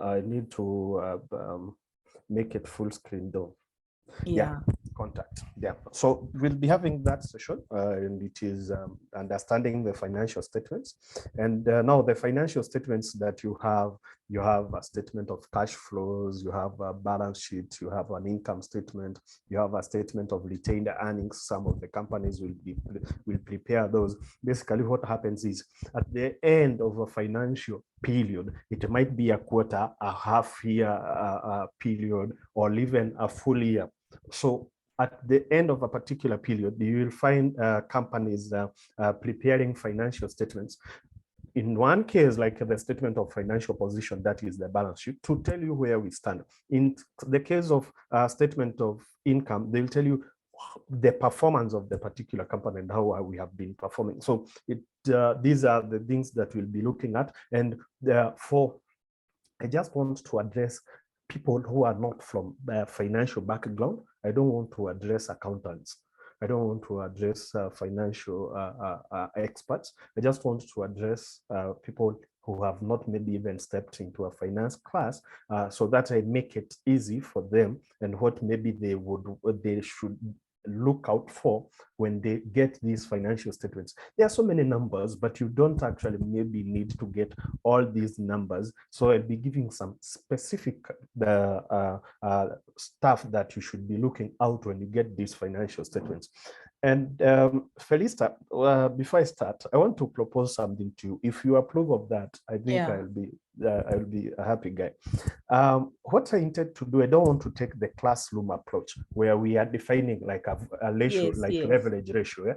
I need to make it full screen though. Yeah. Contact. Yeah. So we'll be having that session, and it is understanding the financial statements. And now the financial statements that you have a statement of cash flows, you have a balance sheet, you have an income statement, you have a statement of retained earnings. Some of the companies will prepare those. Basically, what happens is at the end of a financial period, it might be a quarter, a half year period, or even a full year. So at the end of a particular period, you will find companies preparing financial statements. In one case, like the statement of financial position, that is the balance sheet, to tell you where we stand. In the case of statement of income, they'll tell you the performance of the particular company and how we have been performing. So these are the things that we'll be looking at. And therefore, I just want to address people who are not from financial background. I don't want to address accountants. I don't want to address financial experts. I just want to address people who have not maybe even stepped into a finance class, so that I make it easy for them and what maybe they should look out for when they get these financial statements. There are so many numbers, but you don't actually maybe need to get all these numbers. So I'll be giving some specific stuff that you should be looking out when you get these financial statements. And Felista, before I start, I want to propose something to you. If you approve of that, I think I'll be a happy guy. What I intend to do, I don't want to take the classroom approach where we are defining like a ratio, leverage ratio.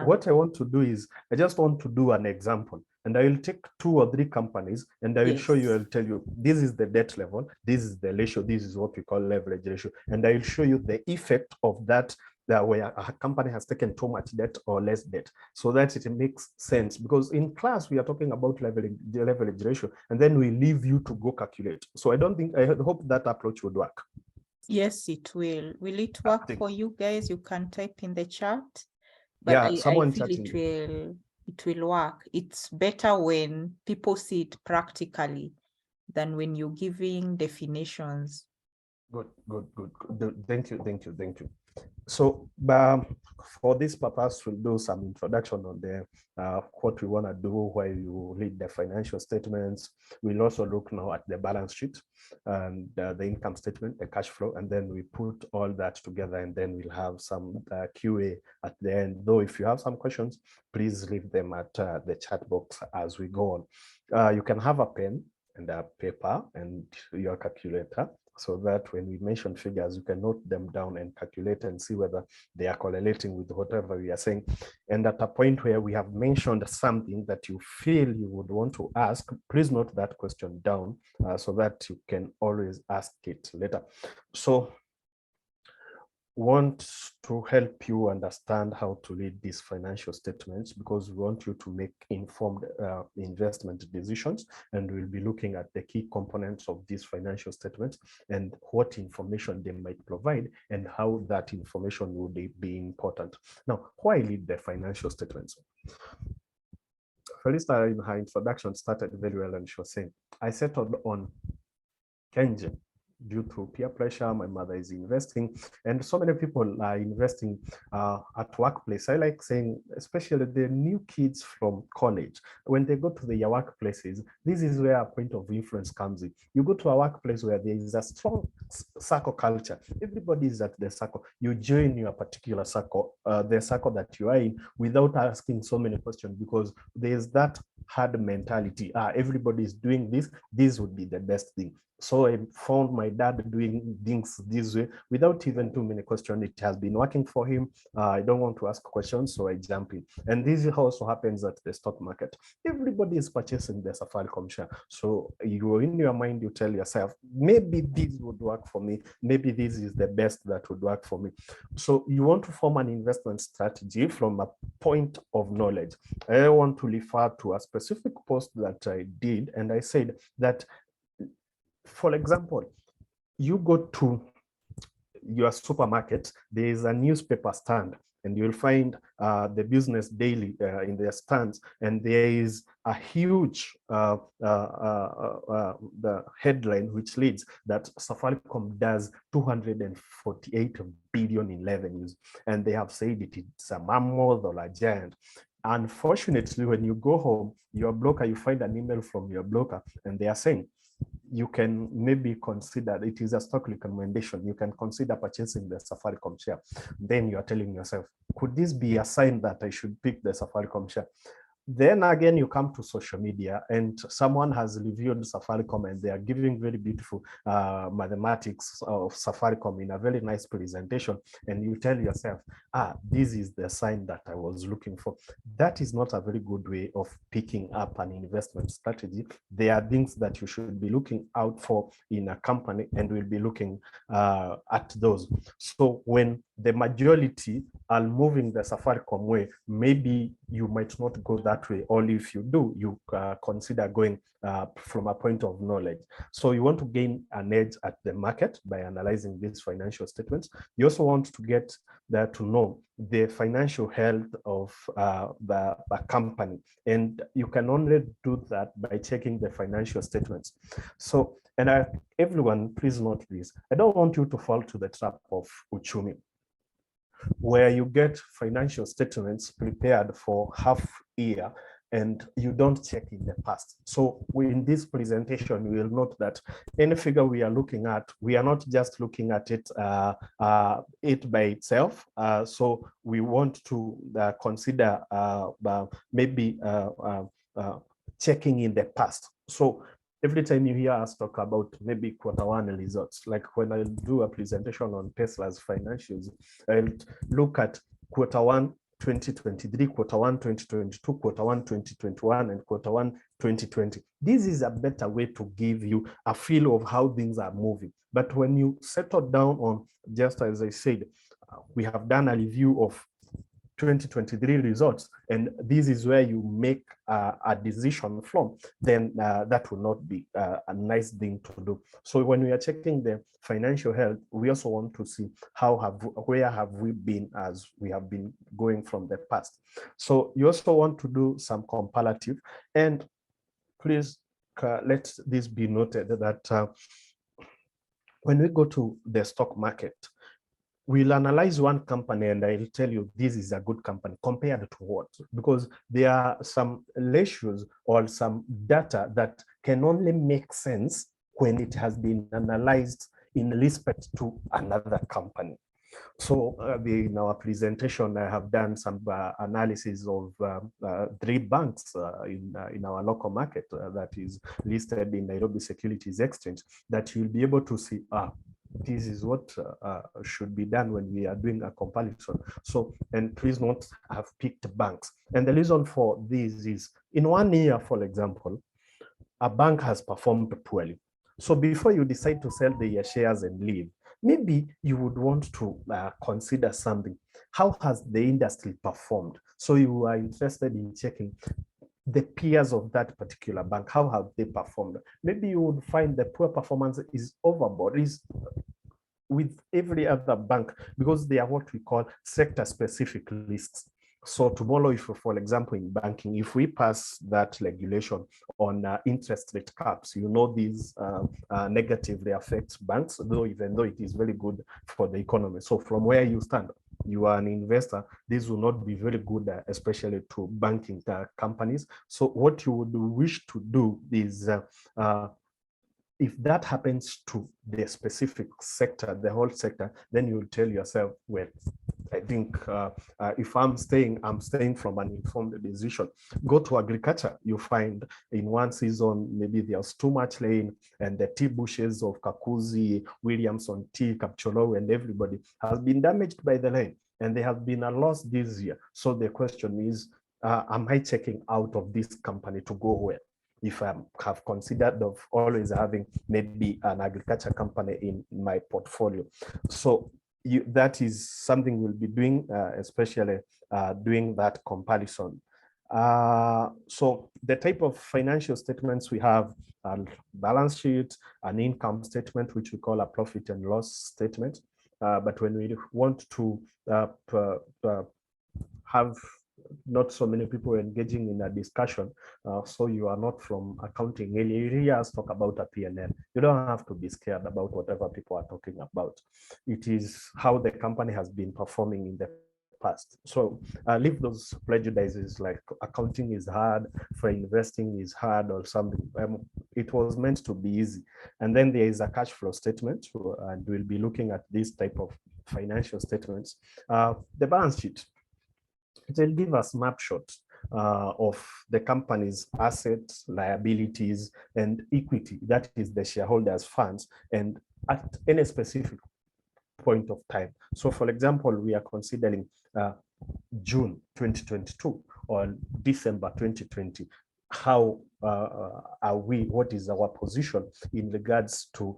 What I want to do is I just want to do an example, and I will take 2 or 3 companies and I will show you, I'll tell you, this is the debt level, this is the ratio, this is what we call leverage ratio. And I will show you the effect of that where a company has taken too much debt or less debt, so that it makes sense. Because in class, we are talking about the leverage ratio, and then we leave you to go calculate. So I hope that approach would work. Yes, it will. Will it work for you guys? You can type in the chat. But yeah, I feel it will work. It's better when people see it practically than when you're giving definitions. Good. Thank you. So for this purpose, we'll do some introduction on the what we want to do while you read the financial statements. We'll also look now at the balance sheet and the income statement, the cash flow, and then we put all that together, and then we'll have some QA at the end. Though if you have some questions, please leave them at the chat box as we go on. You can have a pen and a paper and your calculator, so that when we mention figures, you can note them down and calculate and see whether they are correlating with whatever we are saying. And at a point where we have mentioned something that you feel you would want to ask, please note that question down so that you can always ask it later. So want to help you understand how to read these financial statements, because we want you to make informed investment decisions, and we'll be looking at the key components of these financial statements and what information they might provide and how that information would be important. Now, why read the financial statements? Felista, in her introduction, started very well, and she was saying, I settled on Kenji due to peer pressure. My mother is investing, and so many people are investing at workplace. I like saying, especially the new kids from college, when they go to their workplaces, this is where a point of influence comes in. You go to a workplace where there is a strong circle culture. Everybody is at the circle. You join your particular circle, the circle that you are in, without asking so many questions, because there's that hard mentality. Everybody is doing this. This would be the best thing. So I found my dad doing things this way without even too many questions. It has been working for him. I don't want to ask questions, so I jump in. And this also happens at the stock market. Everybody is purchasing the Safaricom share. So you, in your mind, you tell yourself, maybe this would work for me. Maybe this is the best that would work for me. So you want to form an investment strategy from a point of knowledge. I want to refer to a specific post that I did, and I said that, for example, you go to your supermarket, there is a newspaper stand, and you'll find the Business Daily in their stands, and there is a huge the headline which leads that Safaricom does 248 billion in revenues, and they have said it's a mammoth or a giant. Unfortunately, when you go home, your broker, you find an email from your broker, and they are saying you can maybe consider, it is a stock recommendation, you can consider purchasing the Safaricom share. Then you are telling yourself, could this be a sign that I should pick the Safaricom share? Then again, you come to social media and someone has reviewed Safaricom and they are giving very beautiful mathematics of Safaricom in a very nice presentation. And you tell yourself, this is the sign that I was looking for. That is not a very good way of picking up an investment strategy. There are things that you should be looking out for in a company, and we'll be looking at those. So when the majority are moving the Safaricom way, maybe you might not go that way, or if you do, you consider going from a point of knowledge. So you want to gain an edge at the market by analyzing these financial statements. You also want to get there to know the financial health of the company, and you can only do that by checking the financial statements. So, and everyone, please note this, I don't want you to fall to the trap of Uchumi, where you get financial statements prepared for half year and you don't check in the past. So in this presentation, we will note that any figure we are looking at, we are not just looking at it by itself. So we want to consider maybe checking in the past. So every time you hear us talk about maybe Q1 results, like when I do a presentation on Tesla's financials, I'll look at Q1 2023, Q1 2022, Q1 2021, and Q1 2020. This is a better way to give you a feel of how things are moving. But when you settle down on, just as I said, we have done a review of 2023 results, and this is where you make a decision from, then that will not be a nice thing to do. So when we are checking the financial health, we also want to see where have we been as we have been going from the past. So you also want to do some comparative, and please let this be noted that when we go to the stock market, we'll analyze one company and I'll tell you this is a good company compared to what? Because there are some ratios or some data that can only make sense when it has been analyzed in respect to another company. So in our presentation, I have done some analysis of 3 banks in our local market that is listed in Nairobi Securities Exchange, that you'll be able to see, this is what should be done when we are doing a comparison. So, and please not have picked banks. And the reason for this is, in 1 year, for example, a bank has performed poorly. So before you decide to sell the shares and leave, maybe you would want to consider something. How has the industry performed? So you are interested in checking the peers of that particular bank. How have they performed? Maybe you would find the poor performance is overboard, is with every other bank, because they are what we call sector-specific lists. So tomorrow, if, for example, in banking, if we pass that regulation on interest rate caps, you know, these negatively affects banks, though even though it is very good for the economy. So from where you stand, you are an investor, this will not be very good, especially to banking companies. So what you would wish to do is if that happens to the specific sector, the whole sector, then you will tell yourself, well, I think if I'm staying from an informed decision. Go to agriculture, you find in one season, maybe there's too much rain and the tea bushes of Kakuzi, Williamson tea, Kapcholo, and everybody has been damaged by the rain, and there has been a loss this year. So the question is, am I checking out of this company to go where? If I have considered of always having maybe an agriculture company in my portfolio. So that is something we'll be doing, especially doing that comparison. So the type of financial statements we have, a balance sheet, an income statement, which we call a profit and loss statement, But when we want to have not so many people engaging in a discussion, so you are not from accounting, you hear us talk about a P&L. You don't have to be scared about whatever people are talking about. It is how the company has been performing in the past. So leave those prejudices like accounting is hard, for investing is hard or something. It was meant to be easy. And then there is a cash flow statement, and we'll be looking at this type of financial statements. The balance sheet, it will give a snapshot of the company's assets, liabilities, and equity, that is the shareholders' funds, and at any specific point of time. So for example, we are considering June 2022 or December 2020. How are we, what is our position in regards to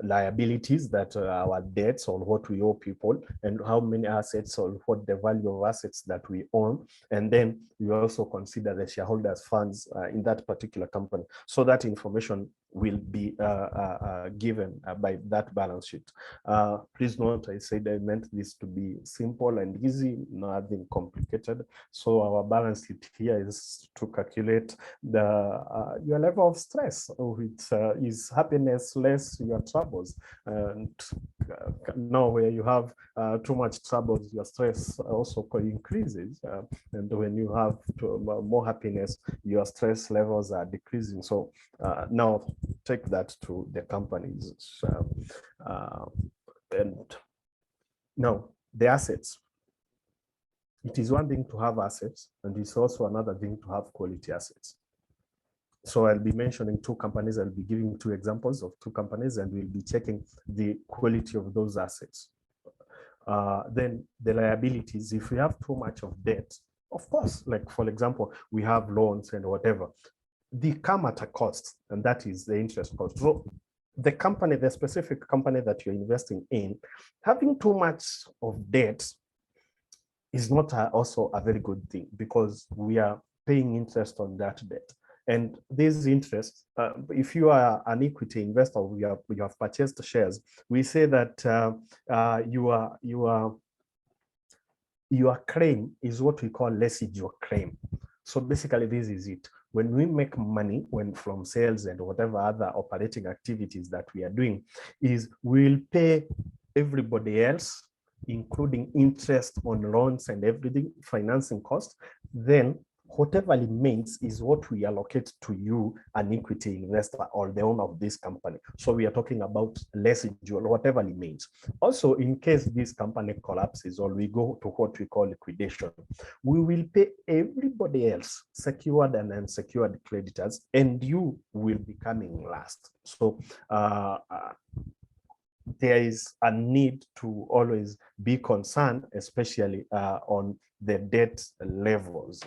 liabilities, that our debts on what we owe people, and how many assets or what the value of assets that we own. And then we also consider the shareholders' funds in that particular company. So that information will be given by that balance sheet. Please note, I said I meant this to be simple and easy, nothing complicated. So our balance sheet here is to calculate the your level of stress, which is happiness less your troubles. And now where you have too much troubles, your stress also increases. And when you have more happiness, your stress levels are decreasing. So now take that to the companies. And now the assets. It is one thing to have assets, and it's also another thing to have quality assets. So I'll be mentioning two companies. I'll be giving two examples of two companies, and we'll be checking the quality of those assets. Then the liabilities, if we have too much of debt, of course, like for example, we have loans and whatever, they come at a cost, and that is the interest cost. So the company, the specific company that you're investing in, having too much of debt is not also a very good thing, because we are paying interest on that debt. And this interest, if you are an equity investor, you have purchased shares, we say that your claim is what we call residual claim. So basically, this is it. When we make money from sales and whatever other operating activities that we are doing, is we'll pay everybody else, including interest on loans and everything, financing costs. Then whatever remains is what we allocate to you, an equity investor or the owner of this company. So we are talking about residual, whatever remains. Also, in case this company collapses or we go to what we call liquidation, we will pay everybody else, secured and unsecured creditors, and you will be coming last. So there is a need to always be concerned, especially on the debt levels.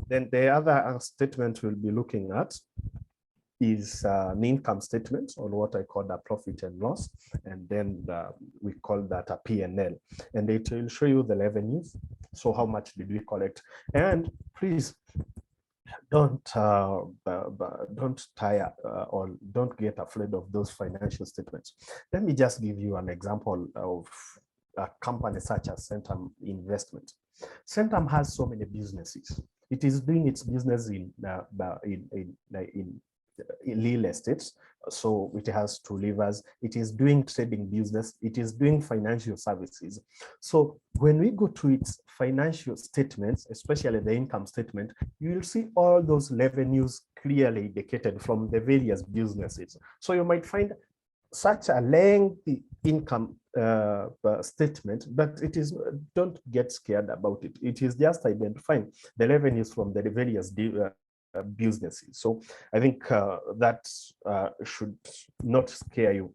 Then the other statement we'll be looking at is an income statement, or what I call a profit and loss, and then we call that a P&L, and it will show you the revenues. So how much did we collect? And please don't tire or don't get afraid of those financial statements. Let me just give you an example of a company such as Centum Investment. Centum has so many businesses. It is doing its business in real estate. So it has two levers. It is doing trading business. It is doing financial services. So when we go to its financial statements, especially the income statement, you will see all those revenues clearly indicated from the various businesses. So you might find such a lengthy income statement, but it is, don't get scared about it. It is just identifying the revenues from the various businesses. So I think that should not scare you.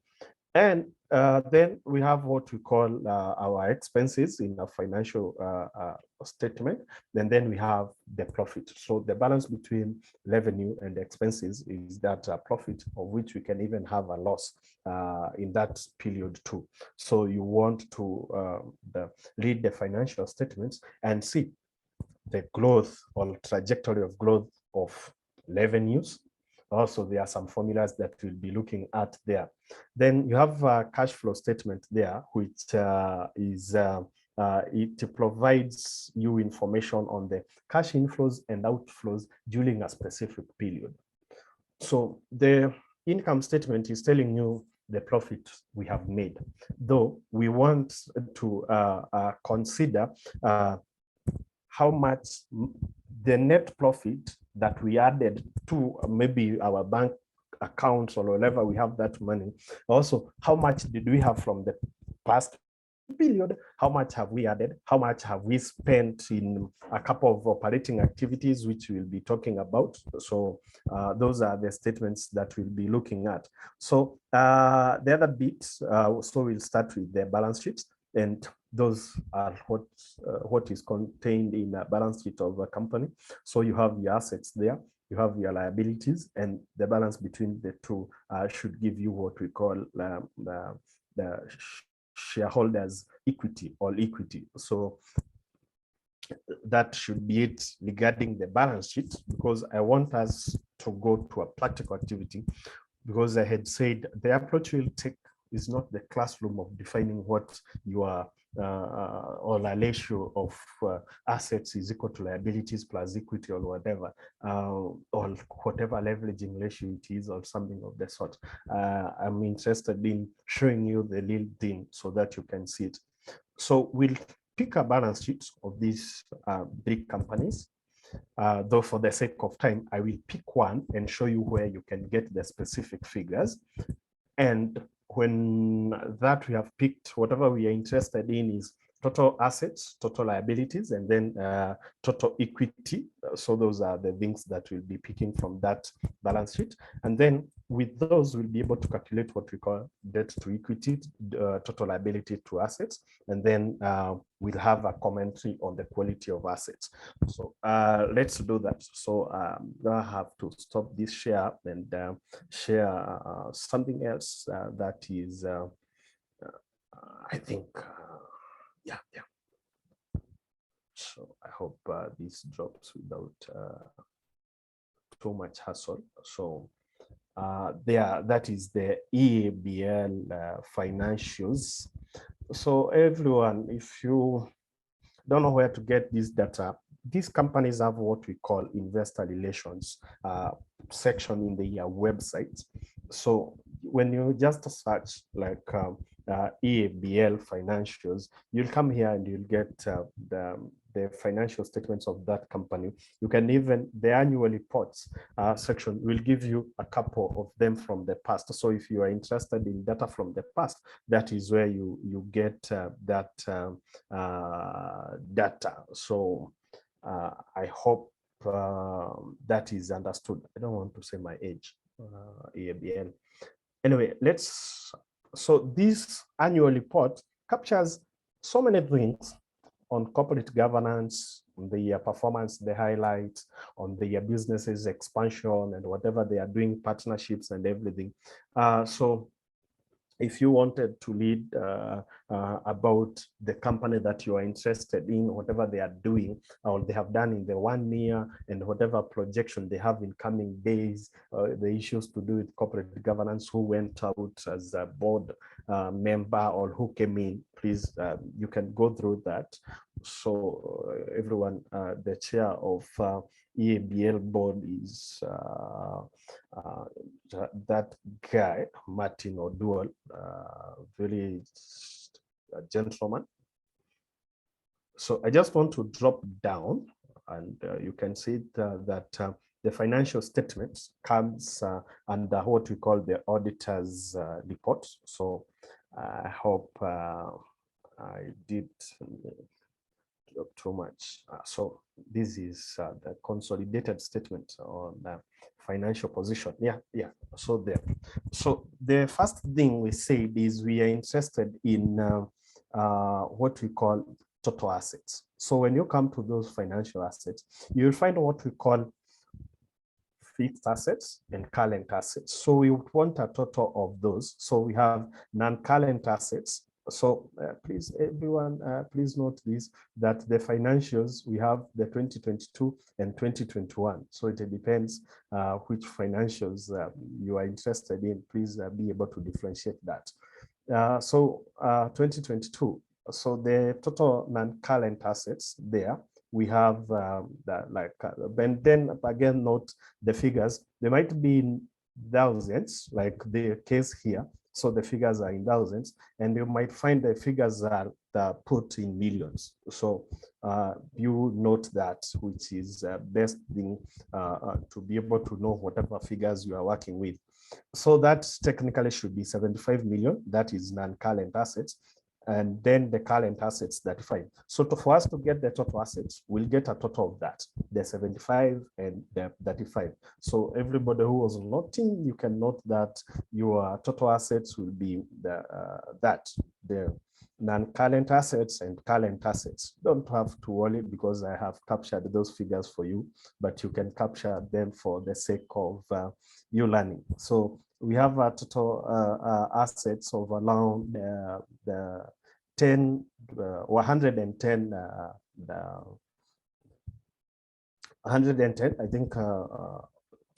And then we have what we call our expenses in a financial statement. And then we have the profit. So the balance between revenue and expenses is that profit, of which we can even have a loss in that period too. So you want to read the financial statements and see the growth or trajectory of growth of revenues, Also, there are some formulas that we'll be looking at there. Then you have a cash flow statement there, which it provides you information on the cash inflows and outflows during a specific period. So the income statement is telling you the profit we have made, though we want to consider how much the net profit that we added to maybe our bank accounts or wherever we have that money. Also, how much did we have from the past period? How much have we added? How much have we spent in a couple of operating activities, which we'll be talking about? So those are the statements that we'll be looking at. So the other bits, so we'll start with the balance sheets, and those are what is contained in a balance sheet of a company. So you have your assets there, you have your liabilities, and the balance between the two should give you what we call the shareholders equity or equity. So that should be it regarding the balance sheet, because I want us to go to a practical activity, because I had said the approach we'll take is not the classroom of defining what you are or a ratio of assets is equal to liabilities plus equity or whatever, or whatever leveraging ratio it is or something of the sort. I'm interested in showing you the real thing so that you can see it. So we'll pick a balance sheet of these big companies. Though for the sake of time, I will pick one and show you where you can get the specific figures. And when that we have picked, whatever we are interested in is total assets, total liabilities, and then total equity. So those are the things that we'll be picking from that balance sheet. And then with those, we'll be able to calculate what we call debt to equity, total liability to assets. And then we'll have a commentary on the quality of assets. So let's do that. So I have to stop this share and share something else that is, I think, yeah. So I hope this drops without too much hassle. So that is the EABL financials. So everyone, if you don't know where to get this data, these companies have what we call investor relations section in their website. So when you just search like EABL financials, you'll come here and you'll get the financial statements of that company. You can even, the annual reports section will give you a couple of them from the past. So if you are interested in data from the past, that is where you get that data. So I hope that is understood. I don't want to say my age, EABL. Anyway, so this annual report captures so many things on corporate governance, on the performance, the highlights, on the businesses expansion and whatever they are doing, partnerships and everything. So if you wanted to read about the company that you are interested in, whatever they are doing or they have done in the 1 year and whatever projection they have in coming days, the issues to do with corporate governance, who went out as a board member or who came in, please, you can go through that. So everyone, the chair of EABL board is that guy, Martin O'Doyle, very gentleman. So I just want to drop down and you can see that the financial statements comes under what we call the auditor's report. So I hope I did too much. So this is the consolidated statement on financial position. Yeah. So there. So the first thing we said is we are interested in what we call total assets. So when you come to those financial assets, you'll find what we call fixed assets and current assets. So we want a total of those. So we have non-current assets. So please, everyone, please note this, that the financials, we have the 2022 and 2021. So it depends which financials you are interested in. Please be able to differentiate that. 2022, so the total non-current assets there, we have and then again, note the figures. They might be in thousands, like the case here. So the figures are in thousands, and you might find the figures are put in millions. So you note that, which is best thing to be able to know whatever figures you are working with. So that technically should be 75 million. That is non-current assets. And then the current assets, 35. So for us to get the total assets, we'll get a total of that, the 75 and the 35. So everybody who was noting, you can note that your total assets will be the non-current assets and current assets. Don't have to worry, because I have captured those figures for you, but you can capture them for the sake of you learning. So we have a total assets of around the 110, 110, I think.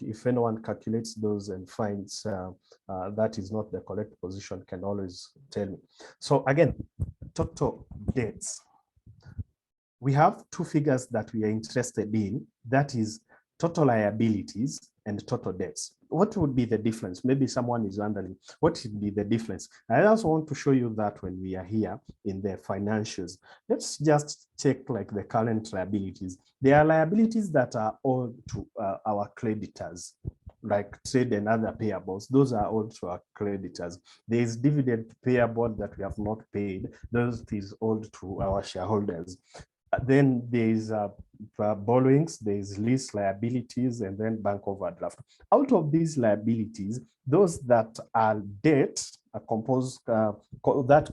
If anyone calculates those and finds that is not the correct position, can always tell me. So again, total debts. We have two figures that we are interested in, that is total liabilities and total debts. What would be the difference? Maybe someone is wondering, what should be the difference? I also want to show you that when we are here in the financials. Let's just check like the current liabilities. There are liabilities that are owed to our creditors, like trade and other payables. Those are owed to our creditors. There is dividend payable that we have not paid. Those is owed to our shareholders. Then there is borrowings, there is lease liabilities, and then bank overdraft. Out of these liabilities, those that are debt are composed,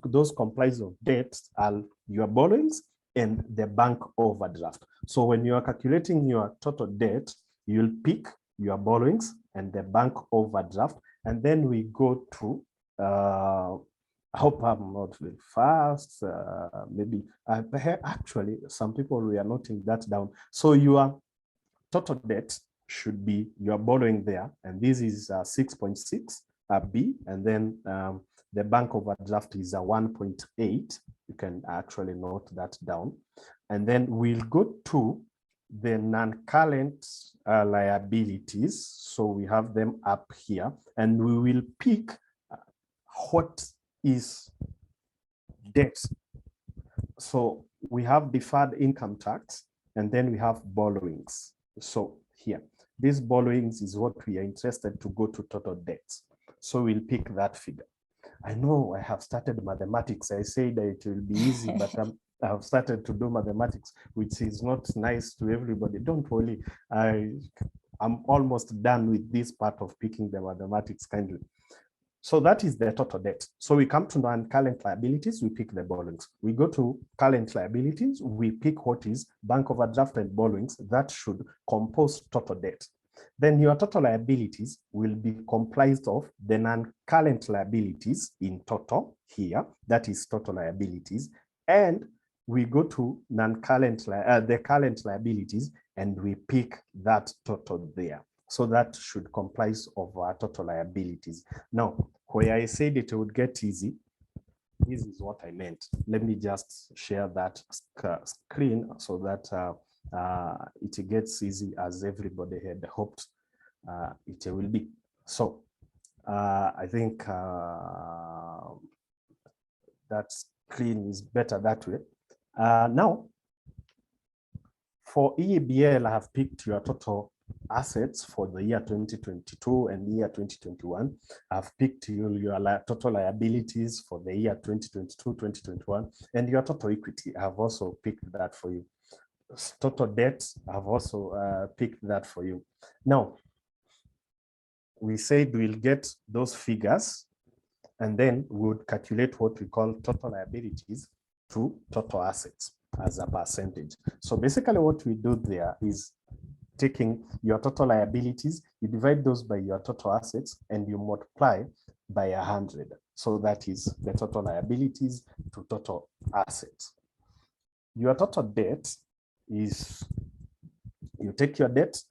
those comprise of debt are your borrowings and the bank overdraft. So when you are calculating your total debt, you'll pick your borrowings and the bank overdraft, and then we go to I hope I'm not very fast. Maybe actually some people we are noting that down. So your total debt should be your borrowing there, and this is 6.6 B, and then the bank overdraft is a 1.8. You can actually note that down, and then we'll go to the non-current liabilities. So we have them up here, and we will pick what is debt. So we have deferred income tax, and then we have borrowings. So here, these borrowings is what we are interested to go to total debts. So we'll pick that figure. I know I have started mathematics. I say that it will be easy, but I have started to do mathematics, which is not nice to everybody. Don't worry. I'm almost done with this part of picking the mathematics kindly. So that is the total debt. So we come to non-current liabilities, we pick the borrowings. We go to current liabilities, we pick what is bank overdraft and borrowings that should compose total debt. Then your total liabilities will be comprised of the non-current liabilities in total here, that is total liabilities, and we go to the current liabilities, and we pick that total there. So that should comprise of our total liabilities. Now, where I said it would get easy, this is what I meant. Let me just share that screen so that it gets easy as everybody had hoped it will be. So I think that screen is better that way. Now, for EABL, I have picked your total assets for the year 2022 and the year 2021. I've picked your total liabilities for the year 2022, 2021, and your total equity. I've also picked that for you. Total debt, I've also picked that for you. Now, we said we'll get those figures, and then we would calculate what we call total liabilities to total assets as a percentage. So basically what we do there is taking your total liabilities, you divide those by your total assets, and you multiply by 100. So that is the total liabilities to total assets. Your total debt is, you take your debt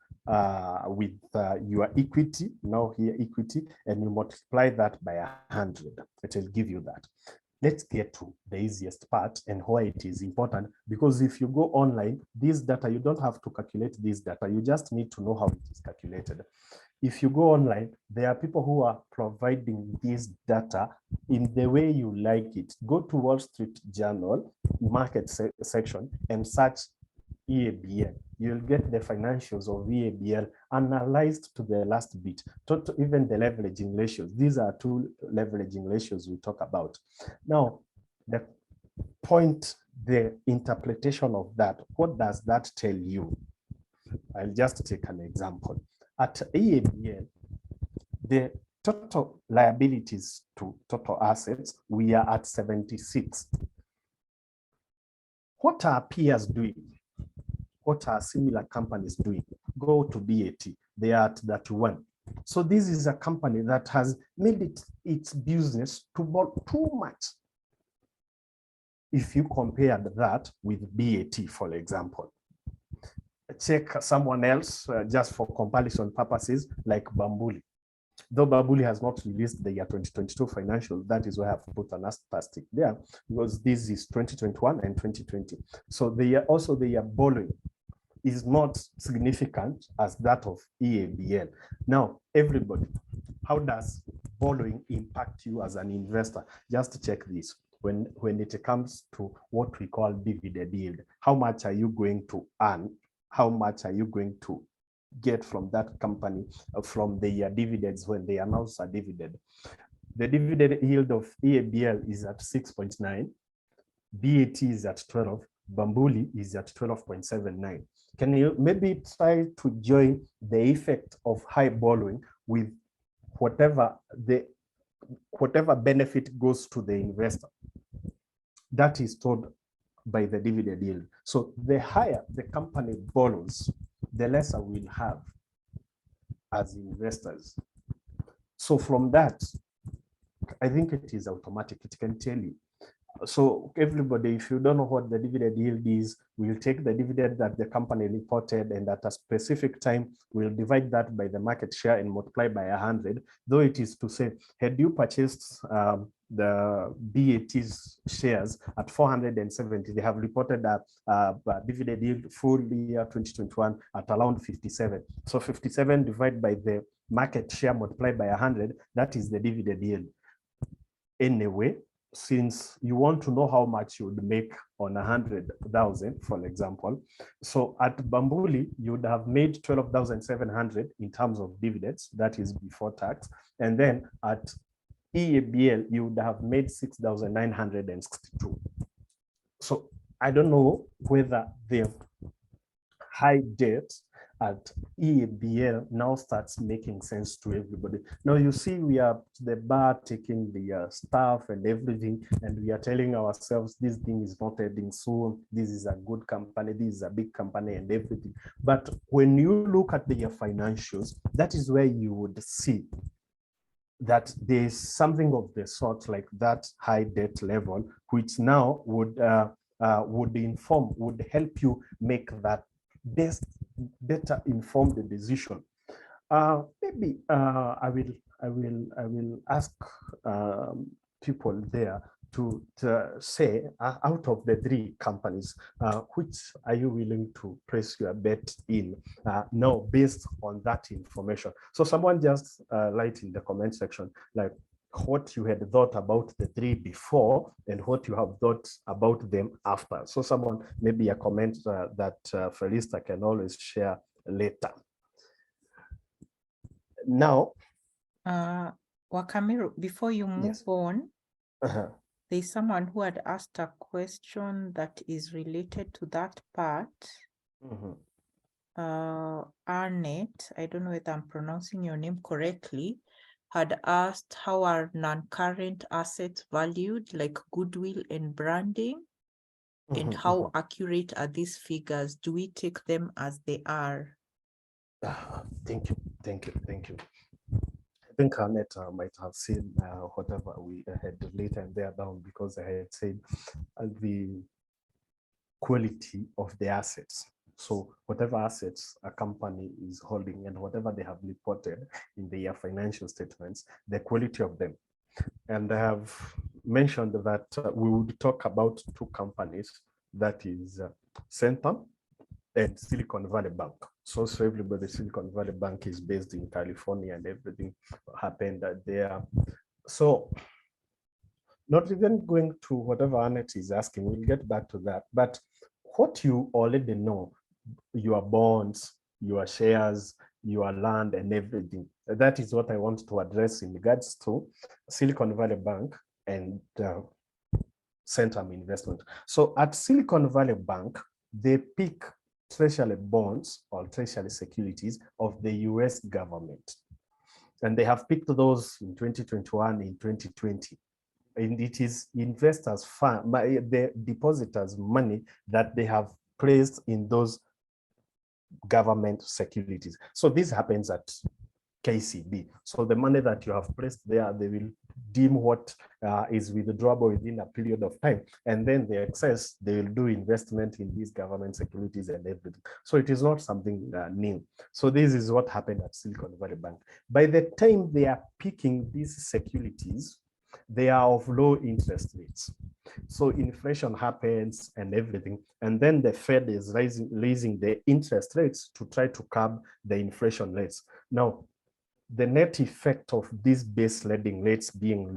with your equity, now here equity, and you multiply that by 100. It will give you that. Let's get to the easiest part and why it is important, because if you go online, this data, you don't have to calculate this data. You just need to know how it is calculated. If you go online, there are people who are providing this data in the way you like it. Go to Wall Street Journal market section and search EABL. You'll get the financials of EABL analyzed to the last bit, even the leveraging ratios. These are two leveraging ratios we talk about. Now, the point, the interpretation of that, what does that tell you? I'll just take an example. At EABL, the total liabilities to total assets, we are at 76. What are peers doing? What are similar companies doing? Go to BAT, they are at that one. So this is a company that has made it its business to borrow too much. If you compared that with BAT, for example, check someone else just for comparison purposes, like Bambuli. Though Bambuli has not released the year 2022 financials, that is why I have put an asterisk there, because this is 2021 and 2020. So they are also, their borrowing is not significant as that of EABL. Now, everybody, how does borrowing impact you as an investor? Just check this. When it comes to what we call dividend yield, how much are you going to earn? How much are you going to get from that company, from their dividends when they announce a dividend? The dividend yield of EABL is at 6.9, BAT is at 12, Bambuli is at 12.79. Can you maybe try to join the effect of high borrowing with whatever benefit goes to the investor? That is told by the dividend yield. So the higher the company borrows, the lesser we'll have as investors. So from that, I think it is automatic. It can tell you. So everybody, if you don't know what the dividend yield is, we'll take the dividend that the company reported, and at a specific time, we'll divide that by the market share and multiply by 100. Though it is to say, had you purchased the BAT's shares at 470, they have reported a dividend yield full year 2021 at around 57. So 57 divided by the market share multiplied by 100, that is the dividend yield. Anyway, since you want to know how much you would make on 100,000, for example, so at Bambuli, you would have made 12,700 in terms of dividends, that is before tax. And then at EABL, you would have made 6,962. So I don't know whether the high debt at EABL now starts making sense to everybody. Now you see, we are to the bar taking the stuff and everything, and we are telling ourselves this thing is not ending soon. This is a good company. This is a big company and everything. But when you look at their financials, that is where you would see that there's something of the sort like that high debt level, which now would help you make that better informed decision. Maybe I will ask people there to say, out of the three companies, which are you willing to place your bet in now based on that information? So someone just write in the comment section, like, what you had thought about the three before and what you have thought about them after. So someone, maybe a comment that Felista can always share later. Now, Wakamiru, before you move yes. on, there's someone who had asked a question that is related to that part. Arnett, I don't know whether I'm pronouncing your name correctly, had asked how are non-current assets valued, like goodwill and branding, and how accurate are these figures? Do we take them as they are? Thank you. think Annette might have seen whatever we had later there down, because I had said the quality of the assets. So whatever assets a company is holding and whatever they have reported in their financial statements, the quality of them. And I have mentioned that we would talk about two companies, that is Centum and Silicon Valley Bank. So everybody, Silicon Valley Bank is based in California and everything happened there. So not even going to whatever Annette is asking, we'll get back to that. But what you already know, your bonds, your shares, your land and everything, that is what I want to address in regards to Silicon Valley Bank and Centum Investment. So at Silicon Valley Bank, they pick treasury bonds or treasury securities of the US government. And they have picked those in 2021, in 2020. And it is investors' fund, the depositors' money that they have placed in those government securities. So this happens at KCB. So the money that you have placed there, they will deem what is withdrawable within a period of time. And then the excess, they will do investment in these government securities and everything. So it is not something new. So this is what happened at Silicon Valley Bank. By the time they are picking these securities, they are of low interest rates. So inflation happens and everything. And then the Fed is raising the interest rates to try to curb the inflation rates. Now, the net effect of these base lending rates being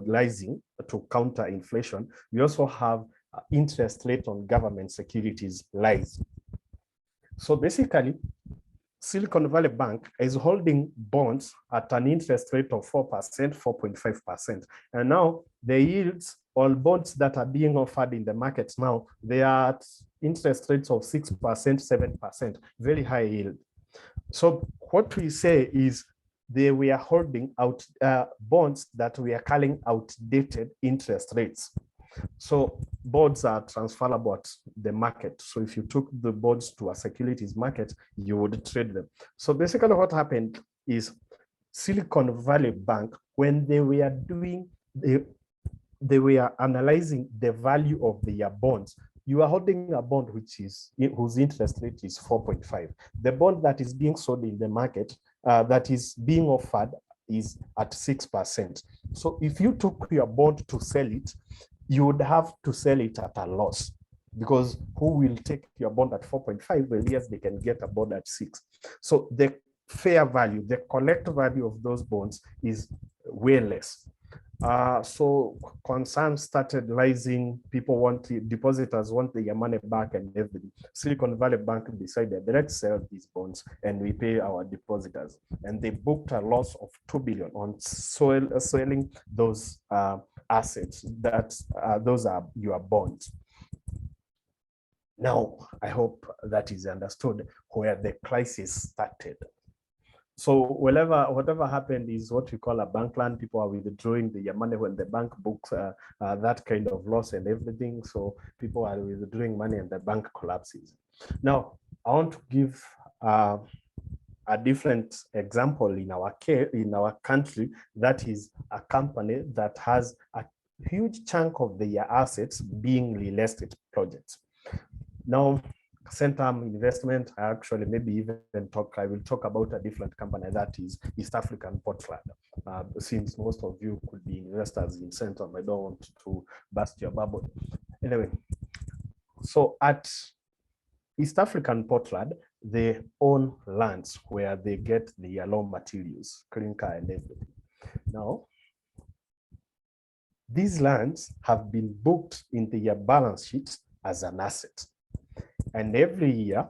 rising to counter inflation, we also have interest rate on government securities rise. So basically, Silicon Valley Bank is holding bonds at an interest rate of 4%, 4.5%. And now the yields on bonds that are being offered in the markets now, they are at interest rates of 6%, 7%, very high yield. So what we say is they were holding out bonds that we are calling outdated interest rates. So bonds are transferable at the market. So if you took the bonds to a securities market, you would trade them. So basically what happened is Silicon Valley Bank, when they were doing, they were analyzing the value of their bonds. You are holding a bond whose interest rate is 4.5. The bond that is being sold in the market, that is being offered, is at 6%. So if you took your bond to sell it, you would have to sell it at a loss, because who will take your bond at 4.5? Well, yes, they can get a bond at 6. So the fair value, the collect value of those bonds is way less. So concerns started rising. People depositors want their money back and everything. Silicon Valley Bank decided, let's sell these bonds and we pay our depositors. And they booked a loss of 2 billion on selling those assets. Those are your bonds. Now, I hope that is understood where the crisis started. So whatever happened is what we call a bank run. People are withdrawing their money when the bank books that kind of loss and everything. So people are withdrawing money and the bank collapses. Now, I want to give a different example in our country. That is a company that has a huge chunk of their assets being real estate projects. Now, Centum Investment, I actually maybe even I will talk about a different company, that is East African Portland. Since most of you could be investors in Centum, I don't want to burst your bubble. Anyway, so at East African Portland, they own lands where they get the raw materials, clinker and everything. Now, these lands have been booked in their balance sheets as an asset. And every year,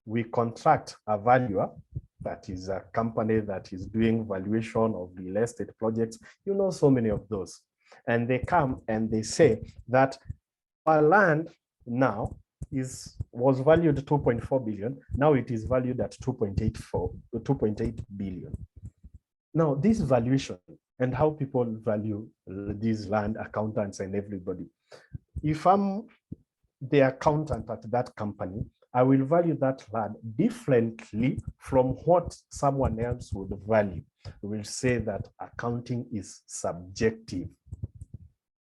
we contract a valuer, that is a company that is doing valuation of real estate projects. You know, so many of those. And they come and they say that our land now was valued 2.4 billion. Now it is valued at 2.8 billion. Now, this valuation and how people value these land accountants and everybody. If I'm the accountant at that company, I will value that land differently from what someone else would value. We will say that accounting is subjective,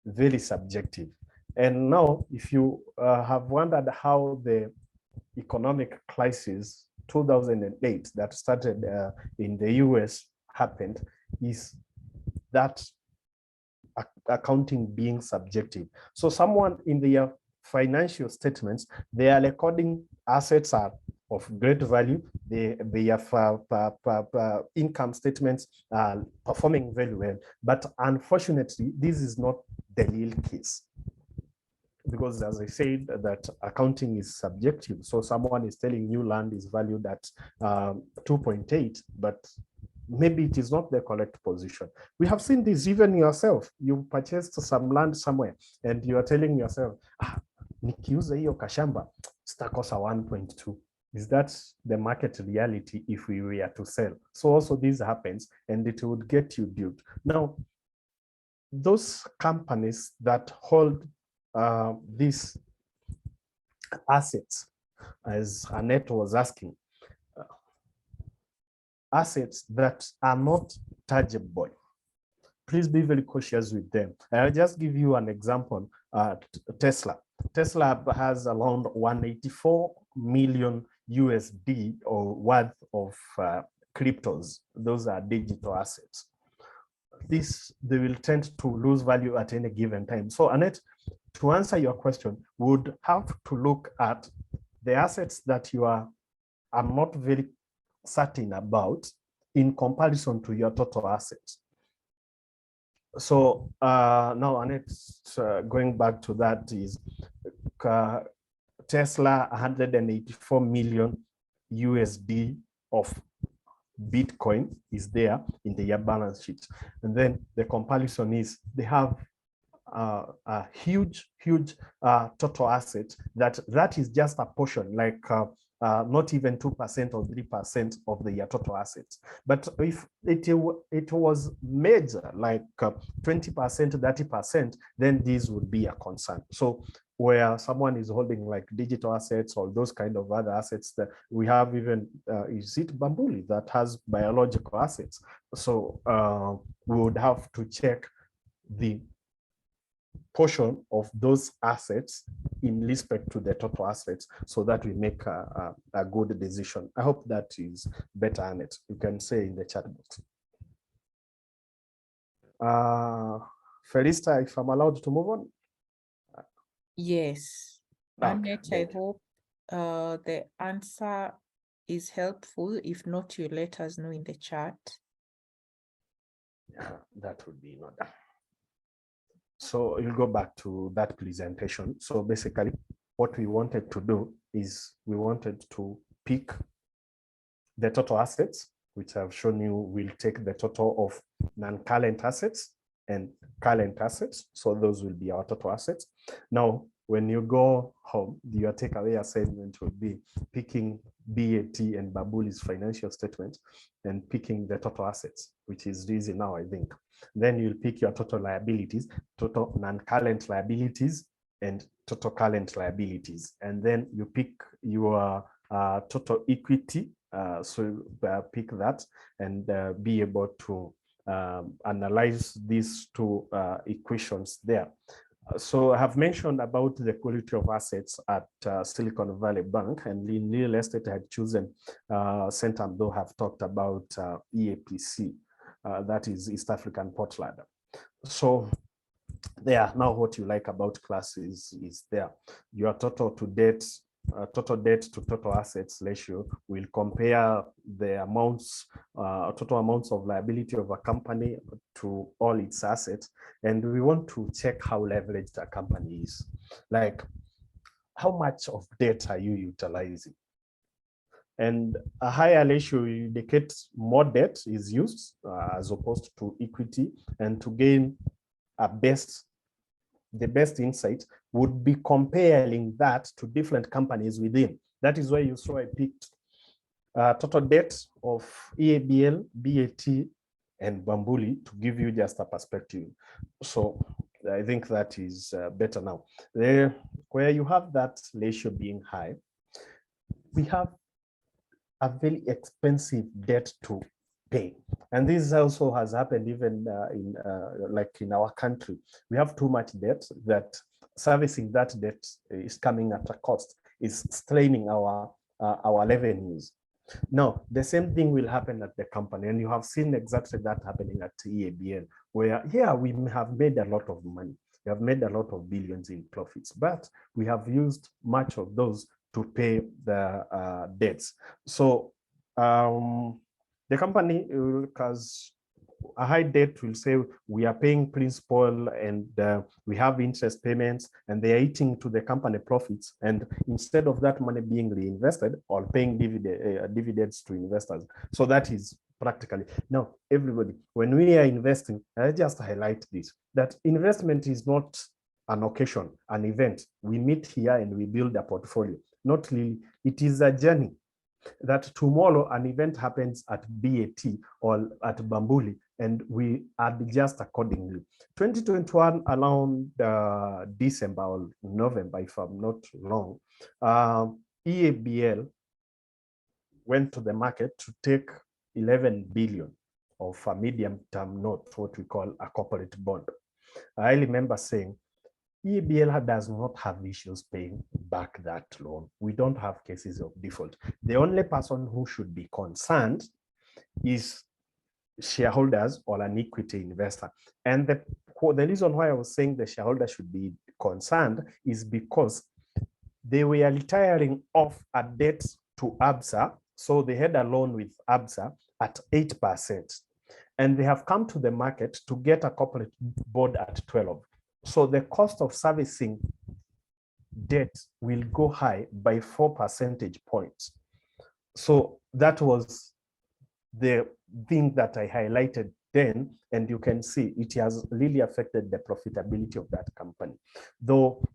very subjective. And now, if you have wondered how the economic crisis 2008 that started in the US happened, is that accounting being subjective. So someone in their financial statements, they are recording assets are of great value. They have income statements are performing very well. But unfortunately, this is not the real case. Because as I said, that accounting is subjective. So someone is telling you land is valued at 2.8, but maybe it is not the correct position. We have seen this even yourself. You purchased some land somewhere and you are telling yourself, nikiuza hiyo kashamba, sitakosa 1.2. Is that the market reality if we were to sell? So also this happens and it would get you duped. Now, those companies that hold these assets, as Annette was asking, assets that are not tangible, please be very cautious with them. I'll just give you an example. Tesla. Tesla has around 184 million USD or worth of cryptos. Those are digital assets. They will tend to lose value at any given time. So Annette, to answer your question, would have to look at the assets that you are not very certain about in comparison to your total assets. So now, Annette, going back to that is Tesla 184 million USD of Bitcoin is there in the year balance sheet. And then the comparison is they have a huge total asset that is just a portion, like not even 2% or 3% of the total assets. But if it was major, like 20%, 30%, then this would be a concern. So where someone is holding like digital assets or those kind of other assets, that we have even, is it Bambuli that has biological assets? So we would have to check the portion of those assets in respect to the total assets so that we make a good decision. I hope that is better, Annette. You can say in the chat box. Felista, if I'm allowed to move on. Yes. Annette, I hope the answer is helpful. If not, you let us know in the chat. Yeah, that would be in order. So you'll go back to that presentation. So basically what we wanted to do is we wanted to pick the total assets, which I've shown you will take the total of non-current assets and current assets. So those will be our total assets. Now, when you go home, your takeaway assignment will be picking BAT and Babuli's financial statement and picking the total assets, which is easy now, I think. Then you'll pick your total liabilities, total non-current liabilities, and total current liabilities. And then you pick your total equity. So pick that and be able to analyze these two equations there. So I have mentioned about the quality of assets at Silicon Valley Bank, and in real estate I had chosen Centum, though have talked about EAPC, that is East African Portland. So there, now what you like about class is there. Your total to debt, total debt to total assets ratio will compare the amounts, total amounts of liability of a company to all its assets. And we want to check how leveraged a company is. Like, how much of debt are you utilizing? And a higher ratio indicates more debt is used as opposed to equity. And to gain the best insight would be comparing that to different companies within. That is why you saw I picked total debt of EABL, BAT, and Bambuli to give you just a perspective. So I think that is better now. Where you have that ratio being high, we have a very expensive debt to pay. And this also has happened even like in our country. We have too much debt that servicing that debt is coming at a cost, is straining our revenues. Now, the same thing will happen at the company, and you have seen exactly that happening at EABL, where, yeah, we have made a lot of money. We have made a lot of billions in profits, but we have used much of those to pay the debts. So the company, because a high debt will say we are paying principal and we have interest payments and they are eating to the company profits. And instead of that money being reinvested or paying dividends to investors. So that is practically. Now, everybody, when we are investing, I just highlight this, that investment is not an occasion, an event. We meet here and we build a portfolio. Not really. It is a journey that tomorrow an event happens at BAT or at Bambuli and we adjust accordingly. 2021 around December or November, if I'm not wrong, EABL went to the market to take 11 billion of a medium-term note, what we call a corporate bond. I remember saying, EABL does not have issues paying back that loan. We don't have cases of default. The only person who should be concerned is shareholders or an equity investor. And the reason why I was saying the shareholder should be concerned is because they were retiring off a debt to ABSA. So they had a loan with ABSA at 8%. And they have come to the market to get a corporate bond at 12%. So the cost of servicing debt will go high by 4 percentage points. So that was the thing that I highlighted then, and you can see it has really affected the profitability of that company. Though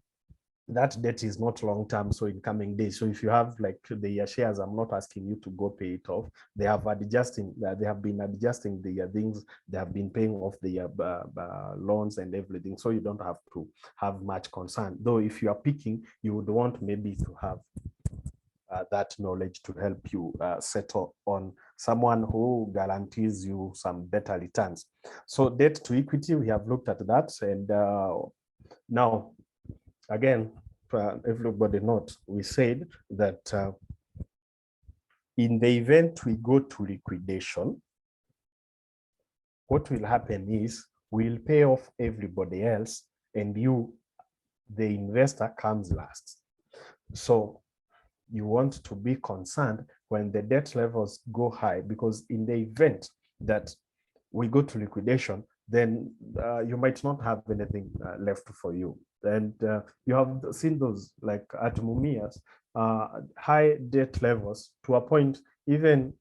that debt is not long-term, so in coming days. So if you have like the shares, I'm not asking you to go pay it off. They have been adjusting the things. They have been paying off the loans and everything. So you don't have to have much concern. Though if you are picking, you would want maybe to have that knowledge to help you settle on someone who guarantees you some better returns. So debt to equity, we have looked at that. And now, again, everybody note, we said that in the event we go to liquidation, what will happen is we'll pay off everybody else and you, the investor, comes last. So you want to be concerned when the debt levels go high, because in the event that we go to liquidation, then you might not have anything left for you. And you have seen those, like at Mumias, high debt levels to a point, even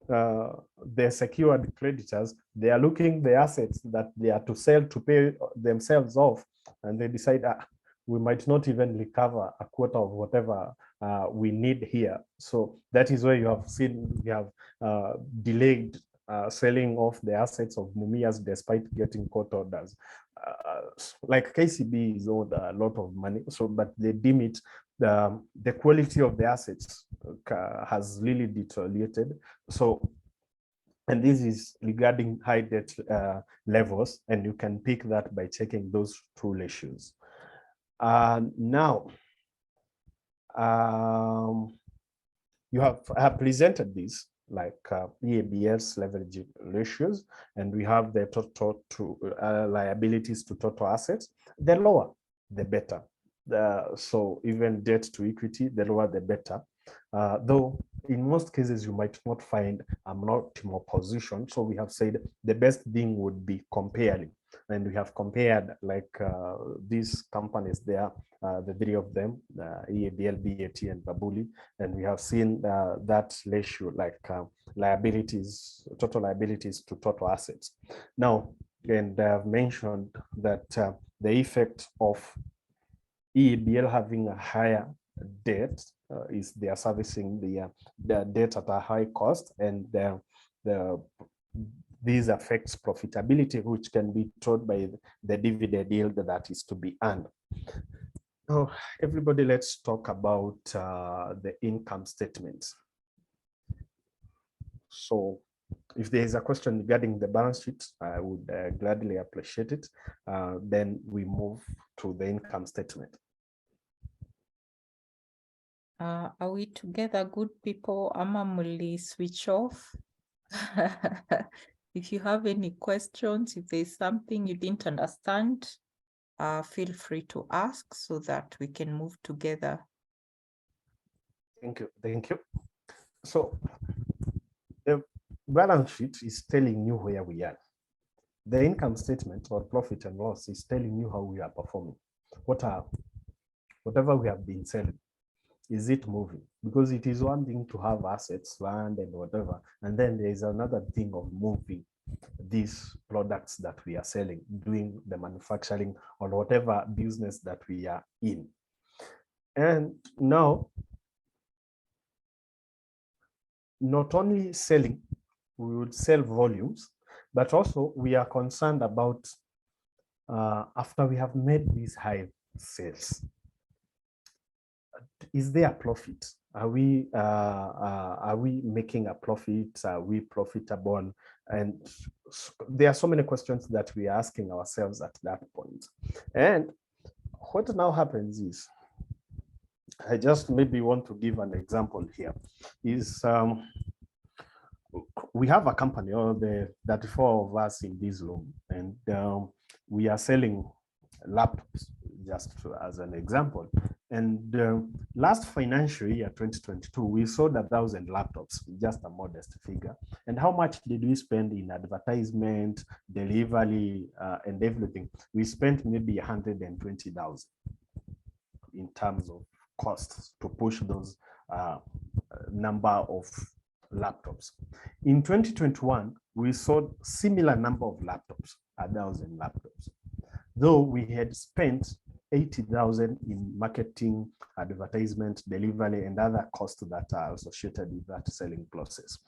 the secured creditors, they are looking the assets that they are to sell to pay themselves off, and they decide, we might not even recover a quarter of whatever we need here. So that is where you have seen we have delayed selling off the assets of Mumias despite getting court orders. Like KCB is owed a lot of money, so but they deem it the quality of the assets has really deteriorated. So, and this is regarding high debt levels, and you can pick that by checking those two ratios. Now, you have presented this like EABS leverage ratios, and we have the total to liabilities to total assets. The lower, the better. So even debt to equity, the lower, the better. Though in most cases, you might not find an optimal position. So we have said the best thing would be comparing. And we have compared like these companies there, the three of them, EABL, BAT, and Babuli, and we have seen that ratio, like liabilities, total liabilities to total assets. Now, and I've mentioned that the effect of EABL having a higher debt is they are servicing the debt at a high cost, and these affects profitability, which can be told by the dividend yield that is to be earned. Oh, everybody, let's talk about the income statements. So if there is a question regarding the balance sheet, I would gladly appreciate it. Then we move to the income statement. Are we together, good people? Ama muli switch off? If you have any questions, if there's something you didn't understand, feel free to ask so that we can move together. Thank you. Thank you. So the balance sheet is telling you where we are. The income statement or profit and loss is telling you how we are performing. Whatever we have been selling, is it moving? Because it is one thing to have assets, land and whatever, and then there is another thing of moving these products that we are selling, doing the manufacturing or whatever business that we are in. And now, not only selling, we would sell volumes, but also we are concerned about after we have made these high sales, is there a profit? Are we making a profit? Are we profitable? And there are so many questions that we are asking ourselves at that point. And what now happens is, I just maybe want to give an example here, is we have a company, or the 34 of us in this room, and we are selling laptops, just as an example. And last financial year, 2022, we sold 1,000 laptops, just a modest figure. And how much did we spend in advertisement, delivery, and everything? We spent maybe 120,000 in terms of costs to push those number of laptops. In 2021, we sold similar number of laptops, 1,000 laptops, though we had spent 80,000 in marketing, advertisement, delivery, and other costs that are associated with that selling process.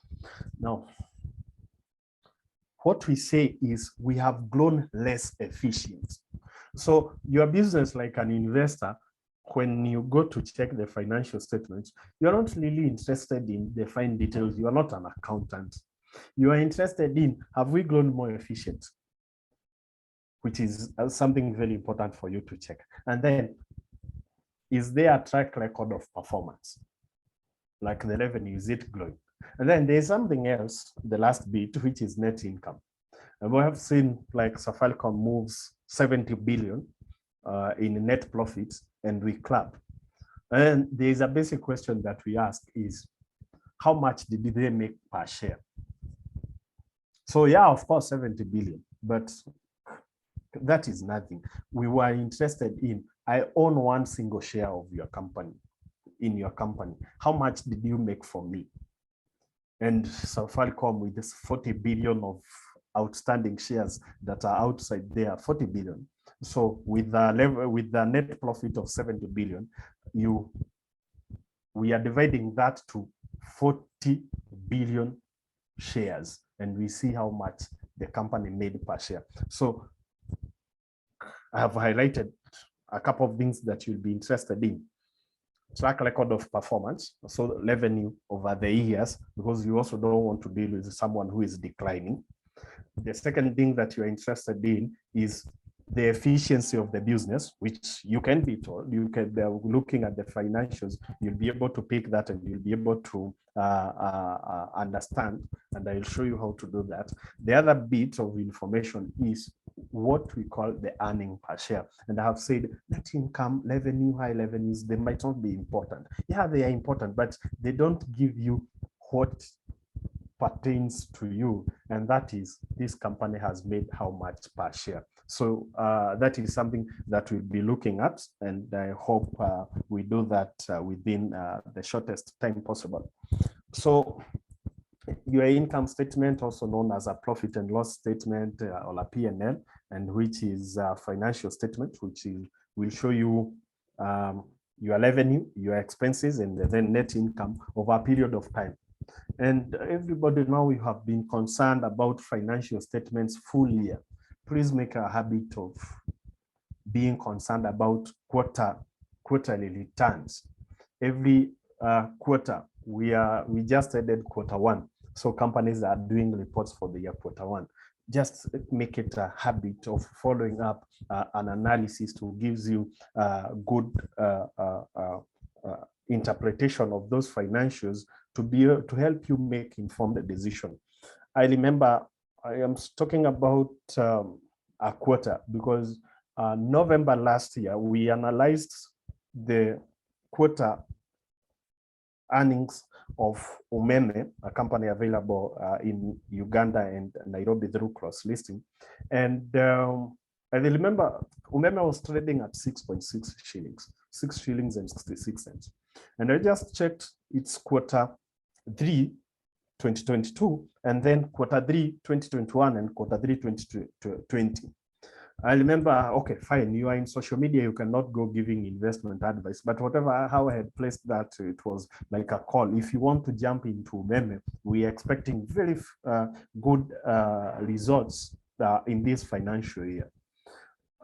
Now, what we say is we have grown less efficient. So your business, like an investor, when you go to check the financial statements, you're not really interested in the fine details. You are not an accountant. You are interested in, have we grown more efficient? Which is something very important for you to check. And then, is there a track record of performance? Like the revenue, is it growing? And then there's something else, the last bit, which is net income. And we have seen like Safaricom moves 70 billion in net profits, and we clap. And there's a basic question that we ask is, how much did they make per share? So yeah, of course, 70 billion, but that is nothing. We were interested in, I own one single share of your company, in your company. How much did you make for me? And Safaricom, with this 40 billion of outstanding shares that are outside there, 40 billion. So with the net profit of 70 billion, we are dividing that to 40 billion shares, and we see how much the company made per share. So I have highlighted a couple of things that you'll be interested in. Track record of performance, so revenue over the years, because you also don't want to deal with someone who is declining. The second thing that you're interested in is the efficiency of the business, which you can be told. You can be looking at the financials, you'll be able to pick that, and you'll be able to understand, and I'll show you how to do that. The other bit of information is what we call the earning per share. And I have said net income, revenue, high revenues, they might not be important. Yeah, they are important, but they don't give you what pertains to you, and that is, this company has made how much per share. So that is something that we'll be looking at, and I hope we do that within the shortest time possible. So your income statement, also known as a profit and loss statement or a P&L, and which is a financial statement, which will show you your revenue, your expenses, and then net income over a period of time. And everybody now, we have been concerned about financial statements full year. Please make a habit of being concerned about quarter quarterly returns. Every quarter, we just added quarter one. So companies are doing reports for the year quarter one. Just make it a habit of following up an analysis to gives you good interpretation of those financials to help you make informed decision. I remember I am talking about a quarter because November last year, we analyzed the quarter earnings of Umeme, a company available in Uganda and Nairobi through cross-listing. And I remember Umeme was trading at 6.6 shillings, 6 shillings and 66 cents. And I just checked its quarter 3, 2022, and then quarter 3, 2021, and quarter 3, 2020. I remember, okay, fine, you are in social media, you cannot go giving investment advice, but how I had placed that, it was like a call. If you want to jump into Meme, we are expecting very good results in this financial year.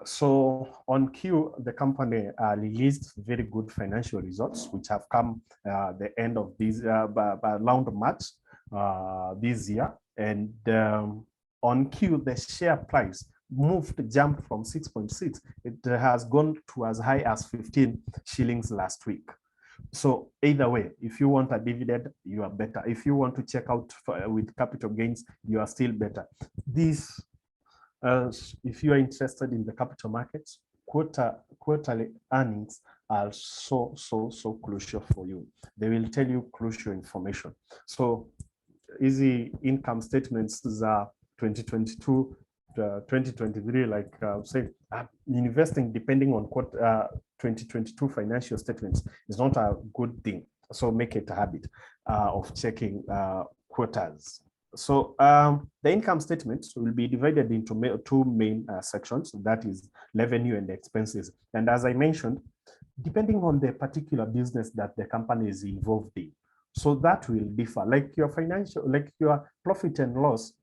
So on Q, the company released very good financial results, which have come the end of this, around March this year. And on Q, the share price jumped from 6.6. It has gone to as high as 15 shillings last week. So either way, if you want a dividend, you are better. If you want to check out with capital gains, you are still better. This, if you are interested in the capital markets, quarterly earnings are so crucial for you. They will tell you crucial information. So easy income statements are 2022, 2023, like say, investing depending on what 2022 financial statements is not a good thing. So make it a habit of checking quarters. So the income statement will be divided into two main sections, that is revenue and expenses. And as I mentioned, depending on the particular business that the company is involved in, so that will differ. Like your financial, like your profit and loss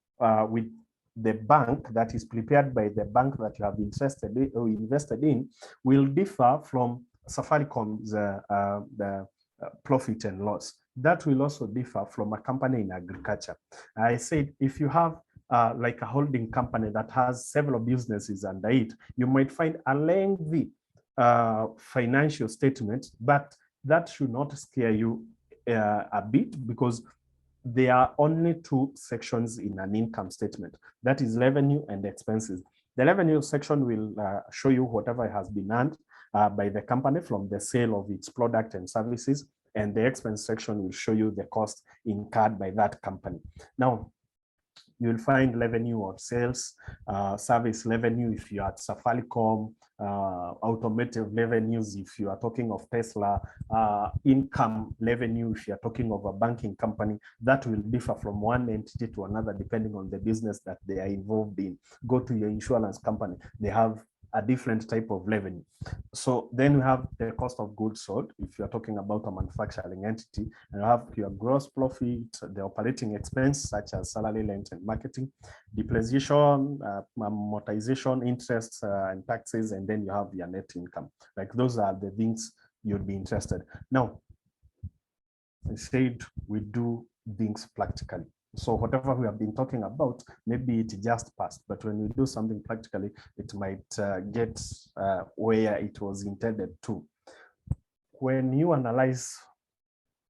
with the bank that is prepared by the bank that you have invested in will differ from Safaricom's the profit and loss. That will also differ from a company in agriculture. I said, if you have like a holding company that has several businesses under it, you might find a lengthy financial statement, but that should not scare you a bit, because there are only two sections in an income statement. That is revenue and expenses. The revenue section will show you whatever has been earned by the company from the sale of its product and services, and the expense section will show you the cost incurred by that company. Now, you'll find revenue or sales, service revenue if you are at Safaricom, automotive revenues if you are talking of Tesla, income revenue if you are talking of a banking company. That will differ from one entity to another depending on the business that they are involved in. Go to your insurance company, they have a different type of revenue. So then we have the cost of goods sold if you're talking about a manufacturing entity, and you have your gross profit, the operating expense such as salary, rent, and marketing, depreciation, amortization, interest, and taxes, and then you have your net income. Like those are the things you'd be interested. Now, I said we do things practically. So whatever we have been talking about, maybe it just passed, but when we do something practically, it might get where it was intended to. When you analyze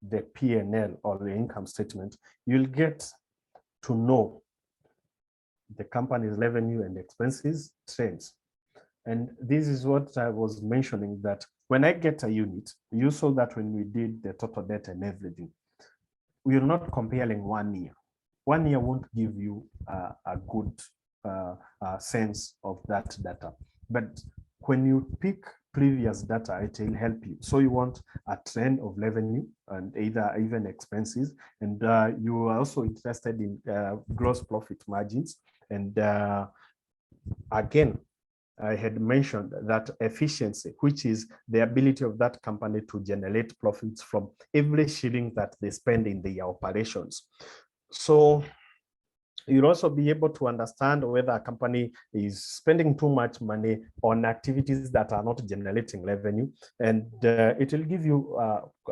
the P&L or the income statement, you'll get to know the company's revenue and expenses trends. And this is what I was mentioning, that when I get a unit, you saw that when we did the total debt and everything, we are not comparing 1 year. 1 year won't give you a good sense of that data. But when you pick previous data, it will help you. So you want a trend of revenue and even expenses. And you are also interested in gross profit margins. And again, I had mentioned that efficiency, which is the ability of that company to generate profits from every shilling that they spend in their operations. So You'll also be able to understand whether a company is spending too much money on activities that are not generating revenue. And it will give you,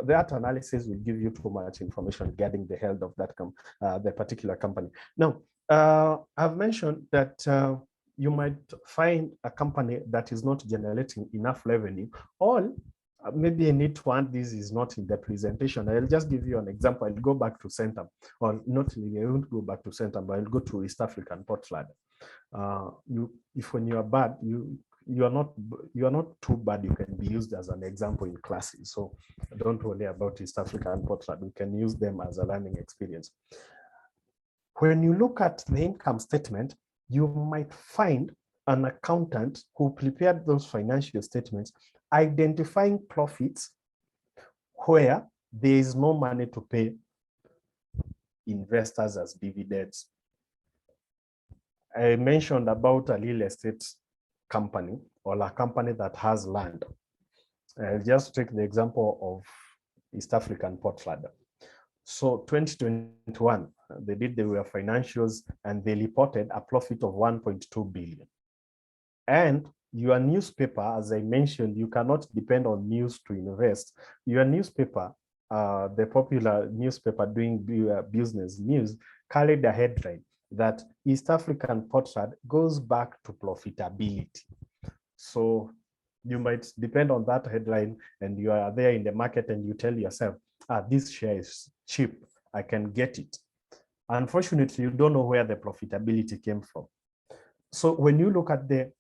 that analysis will give you too much information regarding the health of that the particular company. Now, I've mentioned that you might find a company that is not generating enough revenue, or maybe I need to add, this is not in the presentation. I'll just give you an example. I'll go back to Centum, or not really, I won't go back to Centum, but I'll go to East African Portland. If when you are bad, you are not too bad, you can be used as an example in classes. So don't worry about East African Portland. We can use them as a learning experience. When you look at the income statement, you might find an accountant who prepared those financial statements identifying profits where there is no money to pay investors as dividends. I mentioned about a real estate company or a company that has land. I'll just take the example of East African Portland. So 2021, they did their financials and they reported a profit of 1.2 billion. And your newspaper, as I mentioned, you cannot depend on news to invest. Your newspaper, the popular newspaper doing business news, carried a headline that East African Portland goes back to profitability. So you might depend on that headline, and you are there in the market and you tell yourself, this share is cheap, I can get it. Unfortunately, you don't know where the profitability came from. So when you look at the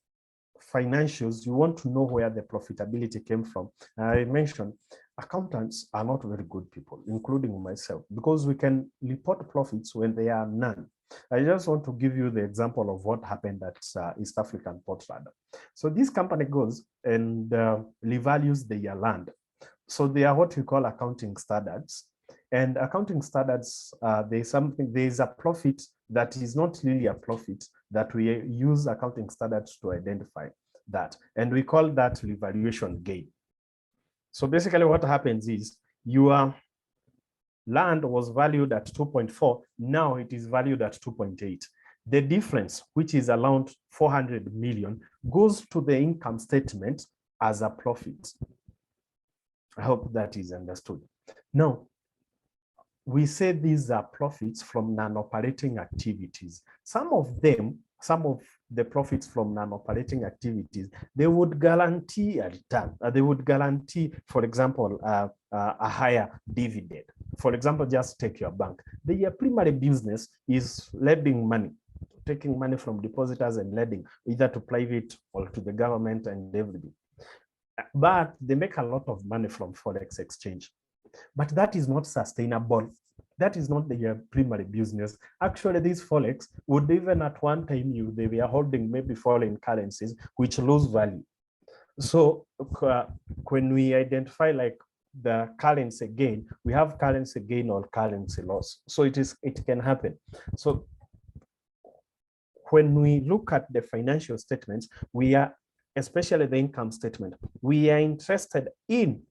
financials, you want to know where the profitability came from. I mentioned accountants are not very good people, including myself, because we can report profits when there are none. I just want to give you the example of what happened at East African Portland. So this company goes and revalues their land. So they are what we call accounting standards. And accounting standards, there's a profit that is not really a profit that we use accounting standards to identify that. And we call that revaluation gain. So basically what happens is your land was valued at 2.4, now it is valued at 2.8. The difference, which is around 400 million, goes to the income statement as a profit. I hope that is understood. Now, we say these are profits from non-operating activities. Some of the profits from non-operating activities, they would guarantee a return. They would guarantee, for example, a higher dividend. For example, just take your bank. Their primary business is lending money, taking money from depositors and lending, either to private or to the government and everything. But they make a lot of money from Forex exchange. But that is not sustainable. That is not their primary business. Actually, these Forex would even at one time they were holding maybe foreign currencies which lose value. So when we identify like the currency gain, we have currency gain or currency loss. So it can happen. So when we look at the financial statements, we are, especially the income statement, we are interested in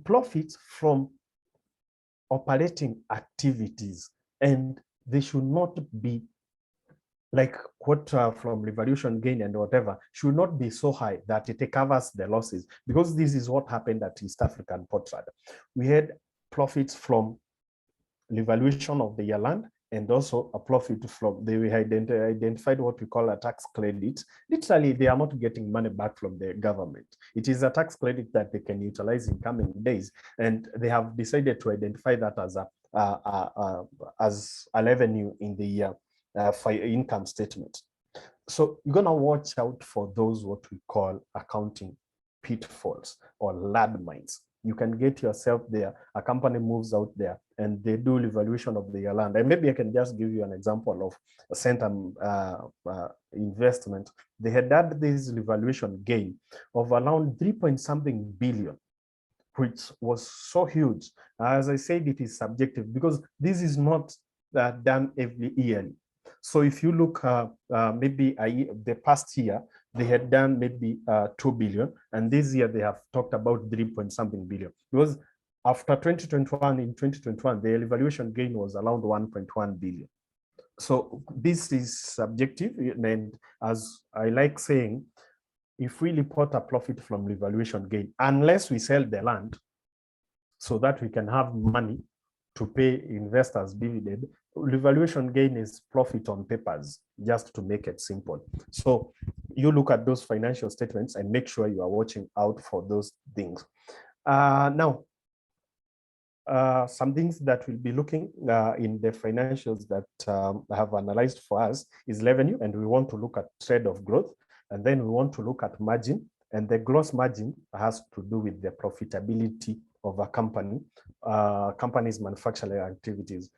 profits from operating activities, and they should not be like what from revaluation gain and whatever, should not be so high that it covers the losses, because this is what happened at East African Portland. We had profits from revaluation of the land, and also a profit from, they identified what we call a tax credit. Literally, they are not getting money back from the government. It is a tax credit that they can utilize in coming days, and they have decided to identify that as a revenue in the income statement. So you're gonna watch out for those what we call accounting pitfalls or landmines. You can get yourself there. A company moves out there and they do evaluation of their land. And maybe I can just give you an example of a Centum investment. They had done this revaluation gain of around 3-point-something billion, which was so huge. As I said, it is subjective because this is not done every year. So if you look maybe the past year, they had done maybe 2 billion, and this year they have talked about 3-point-something billion, because after 2021, in 2021, the evaluation gain was around 1.1 billion. So this is subjective, and as I like saying, if we report a profit from revaluation gain, unless we sell the land so that we can have money to pay investors dividend, revaluation gain is profit on papers, just to make it simple. So you look at those financial statements and make sure you are watching out for those things. Now, some things that we'll be looking in the financials that I have analyzed for us is revenue, and we want to look at trade of growth, and then we want to look at margin, and the gross margin has to do with the profitability of a company, company's manufacturing activities.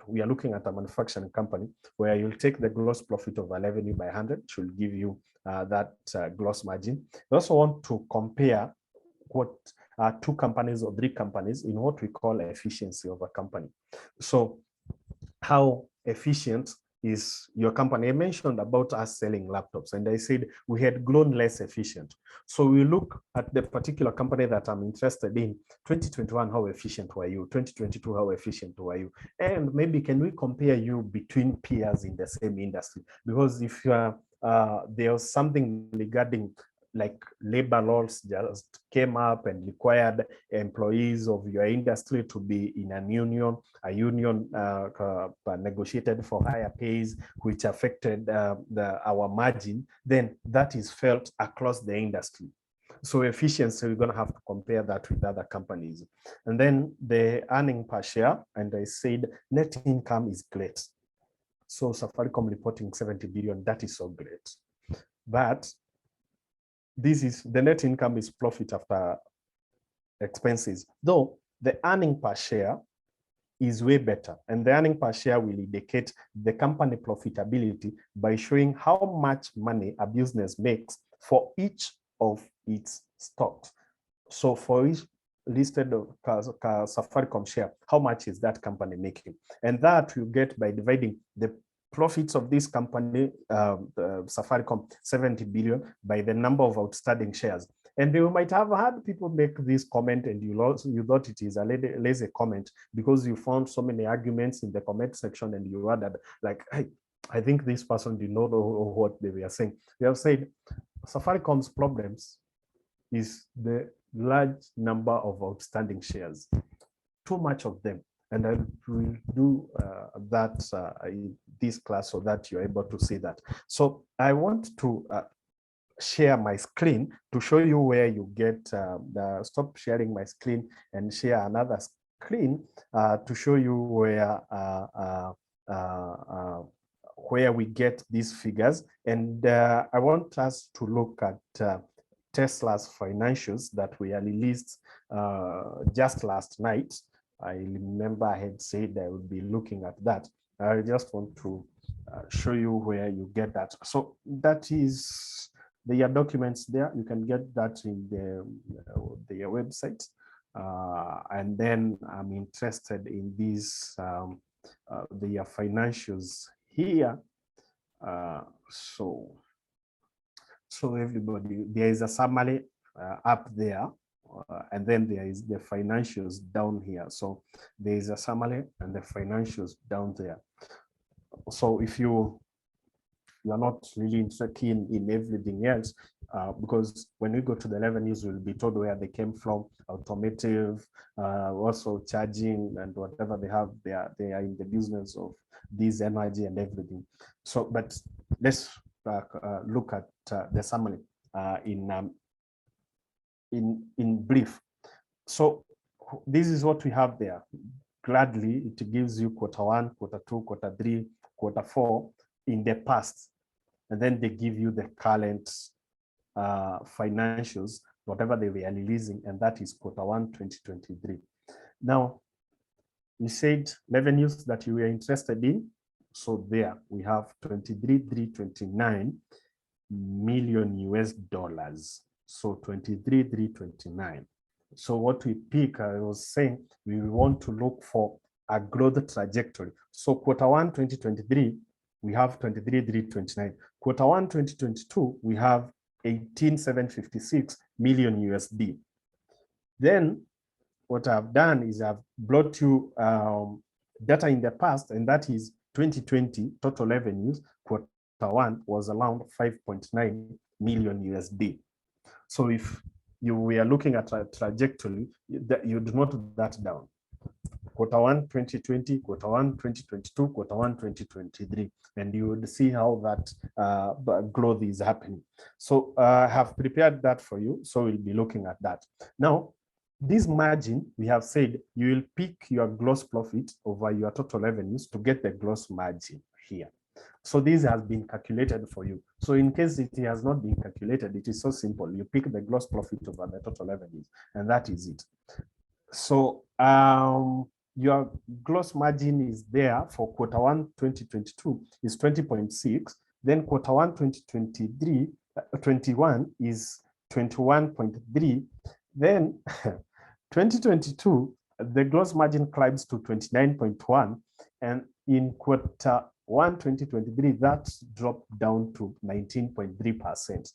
We are looking at a manufacturing company where you'll take the gross profit of a revenue by 100, which will give you that gross margin. We also want to compare what two companies or three companies in what we call efficiency of a company. So how efficient is your company? I mentioned about us selling laptops, and I said we had grown less efficient. So we look at the particular company that I'm interested in. 2021, how efficient were you? 2022, how efficient were you? And maybe can we compare you between peers in the same industry? Because if you are, there's something regarding like labor laws just came up and required employees of your industry to be in a union negotiated for higher pays, which affected our margin, then that is felt across the industry. So efficiency, we're going to have to compare that with other companies. And then the earning per share, and I said net income is great. So Safaricom reporting 70 billion, that is so great. But this is the net income is profit after expenses, though the earning per share is way better, and the earning per share will indicate the company profitability by showing how much money a business makes for each of its stocks. So for each listed Safaricom share, how much is that company making? And that you get by dividing the profits of this company, Safaricom, 70 billion, by the number of outstanding shares. And you might have had people make this comment, and you thought it is a lazy comment because you found so many arguments in the comment section, and you wondered, like, hey, I think this person did not know what they were saying. We have said Safaricom's problems is the large number of outstanding shares, too much of them. And I will do that in this class so that you're able to see that. So I want to share my screen to show you where you get, stop sharing my screen and share another screen to show you where we get these figures. And I want us to look at Tesla's financials that were released just last night. I remember I had said I would be looking at that. I just want to show you where you get that. So that is their documents there. You can get that in their website. And then I'm interested in these, their financials here. So everybody, there is a summary up there. And then there is the financials down here. So there is a summary and the financials down there. So if you are not really keen in everything else, because when we go to the revenues, we'll be told where they came from, automotive, also charging and whatever they have, they are in the business of this energy and everything. So, but let's look at the summary in brief. So this is what we have there. Gladly, it gives you Q1, Q2, Q3, Q4 in the past. And then they give you the current financials, whatever they were releasing, and that is Q1 2023. Now, we said revenues that you were interested in. So there we have 23,329 million US dollars. So 23,329. So what we pick, I was saying, we want to look for a growth trajectory. So Q1 2023, we have 23,329. Q1 2022, we have 18,756 million USD. Then what I've done is I've brought you data in the past, and that is 2020 total revenues, Q1 was around 5.9 million USD. So if we are looking at a trajectory, you'd note that down. Q1 2020, Q1 2022, Q1 2023, and you would see how that growth is happening. So I have prepared that for you, so we'll be looking at that. Now, this margin, we have said you will pick your gross profit over your total revenues to get the gross margin here. So this has been calculated for you. So in case it has not been calculated, it is so simple. You pick the gross profit over the total revenues, and that is it. So your gross margin is there for Q1 2022 is 20.6. Then Q1 2023, 21 is 21.3. Then 2022, the gross margin climbs to 29.1. And in Q1 2023, that dropped down to 19.3%.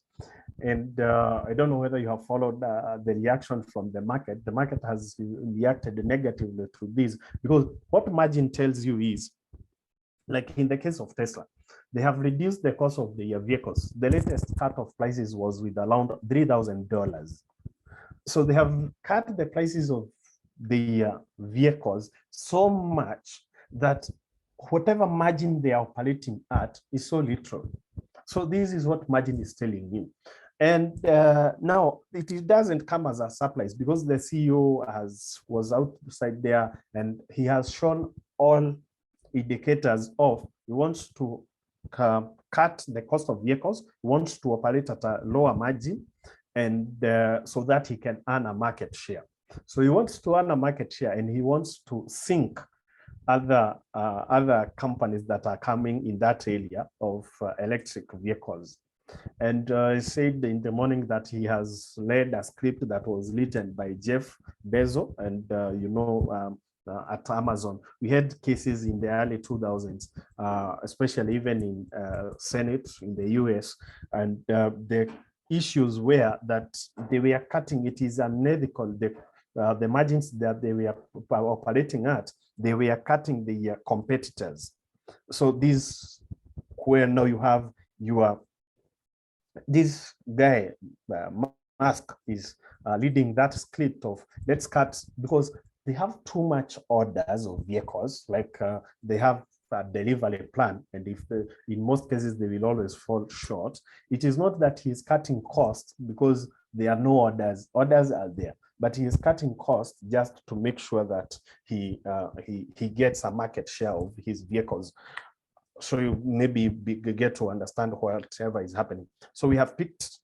And I don't know whether you have followed the reaction from the market. The market has reacted negatively to this, because what margin tells you is, like in the case of Tesla, they have reduced the cost of their vehicles. The latest cut of prices was with around $3,000. So they have cut the prices of the vehicles so much that whatever margin they are operating at is so little. So this is what margin is telling you. And now it doesn't come as a surprise, because the CEO was outside there and he has shown all indicators of he wants to cut the cost of vehicles, wants to operate at a lower margin, and so that he can earn a market share. So he wants to earn a market share, and he wants to sink other companies that are coming in that area of electric vehicles. And he said in the morning that he has led a script that was written by Jeff Bezos, and at Amazon. We had cases in the early 2000s, especially even in Senate in the US, and the issues were that they were cutting, it is unethical, the margins that they were operating at, they were cutting the competitors. So this, where now you have this guy, Musk, is leading that script of let's cut, because they have too much orders of vehicles, like they have a delivery plan, and if in most cases they will always fall short. It is not that he's cutting costs because there are no orders are there, but he is cutting costs just to make sure that he gets a market share of his vehicles. So you maybe get to understand whatever is happening. So we have picked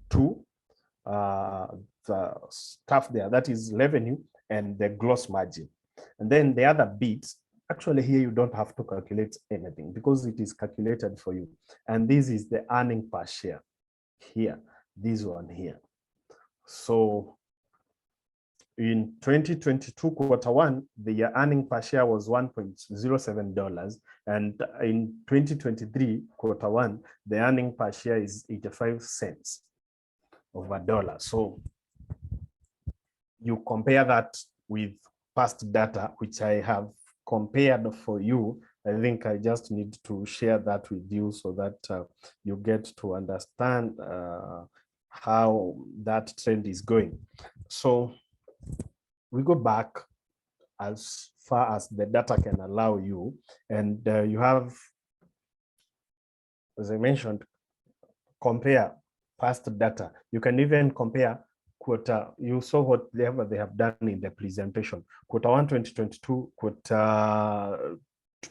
two the stuff there, that is revenue and the gross margin. And then the other bits, actually here you don't have to calculate anything because it is calculated for you. And this is the earning per share here, this one here. So in 2022 Q1, the earning per share was $1.07. And in 2023 Q1, the earning per share is 85 cents of a dollar. So you compare that with past data, which I have compared for you. I think I just need to share that with you so that you get to understand how that trend is going. So we go back as far as the data can allow you, and you have, as I mentioned, compare past data. You can even compare quarter. You saw whatever they have done in the presentation. Q1 2022, Q2,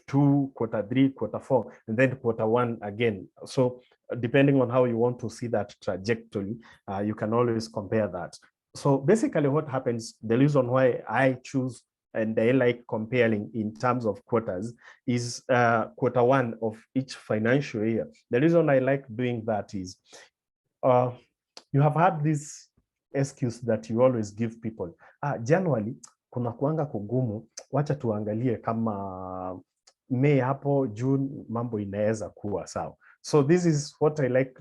Q3, Q4, and then Q1 again. So depending on how you want to see that trajectory, you can always compare that. So basically what happens, the reason why I choose and I like comparing in terms of quarters is Q1 of each financial year. The reason I like doing that is you have had this excuse that you always give people. January kuna kuanga kugumu, wacha tuangalie kama May hapo June mambo inaweza kuwa sawa. So this is what I like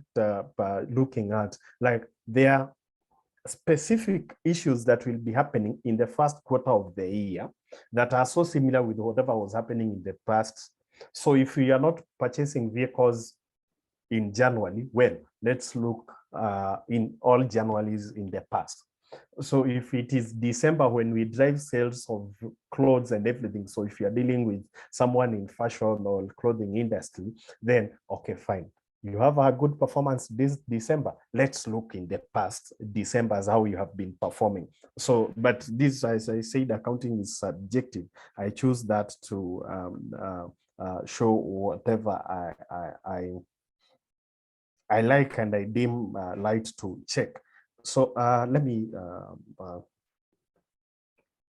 looking at, like there specific issues that will be happening in the first quarter of the year that are so similar with whatever was happening in the past. So if we are not purchasing vehicles in January, well, let's look in all Januaries in the past. So if it is December when we drive sales of clothes and everything, so if you're dealing with someone in fashion or clothing industry, then okay, fine. You have a good performance this December. Let's look in the past Decembers how you have been performing. So, but this, as I said, accounting is subjective. I choose that to show whatever I like and I deem light to check. So let me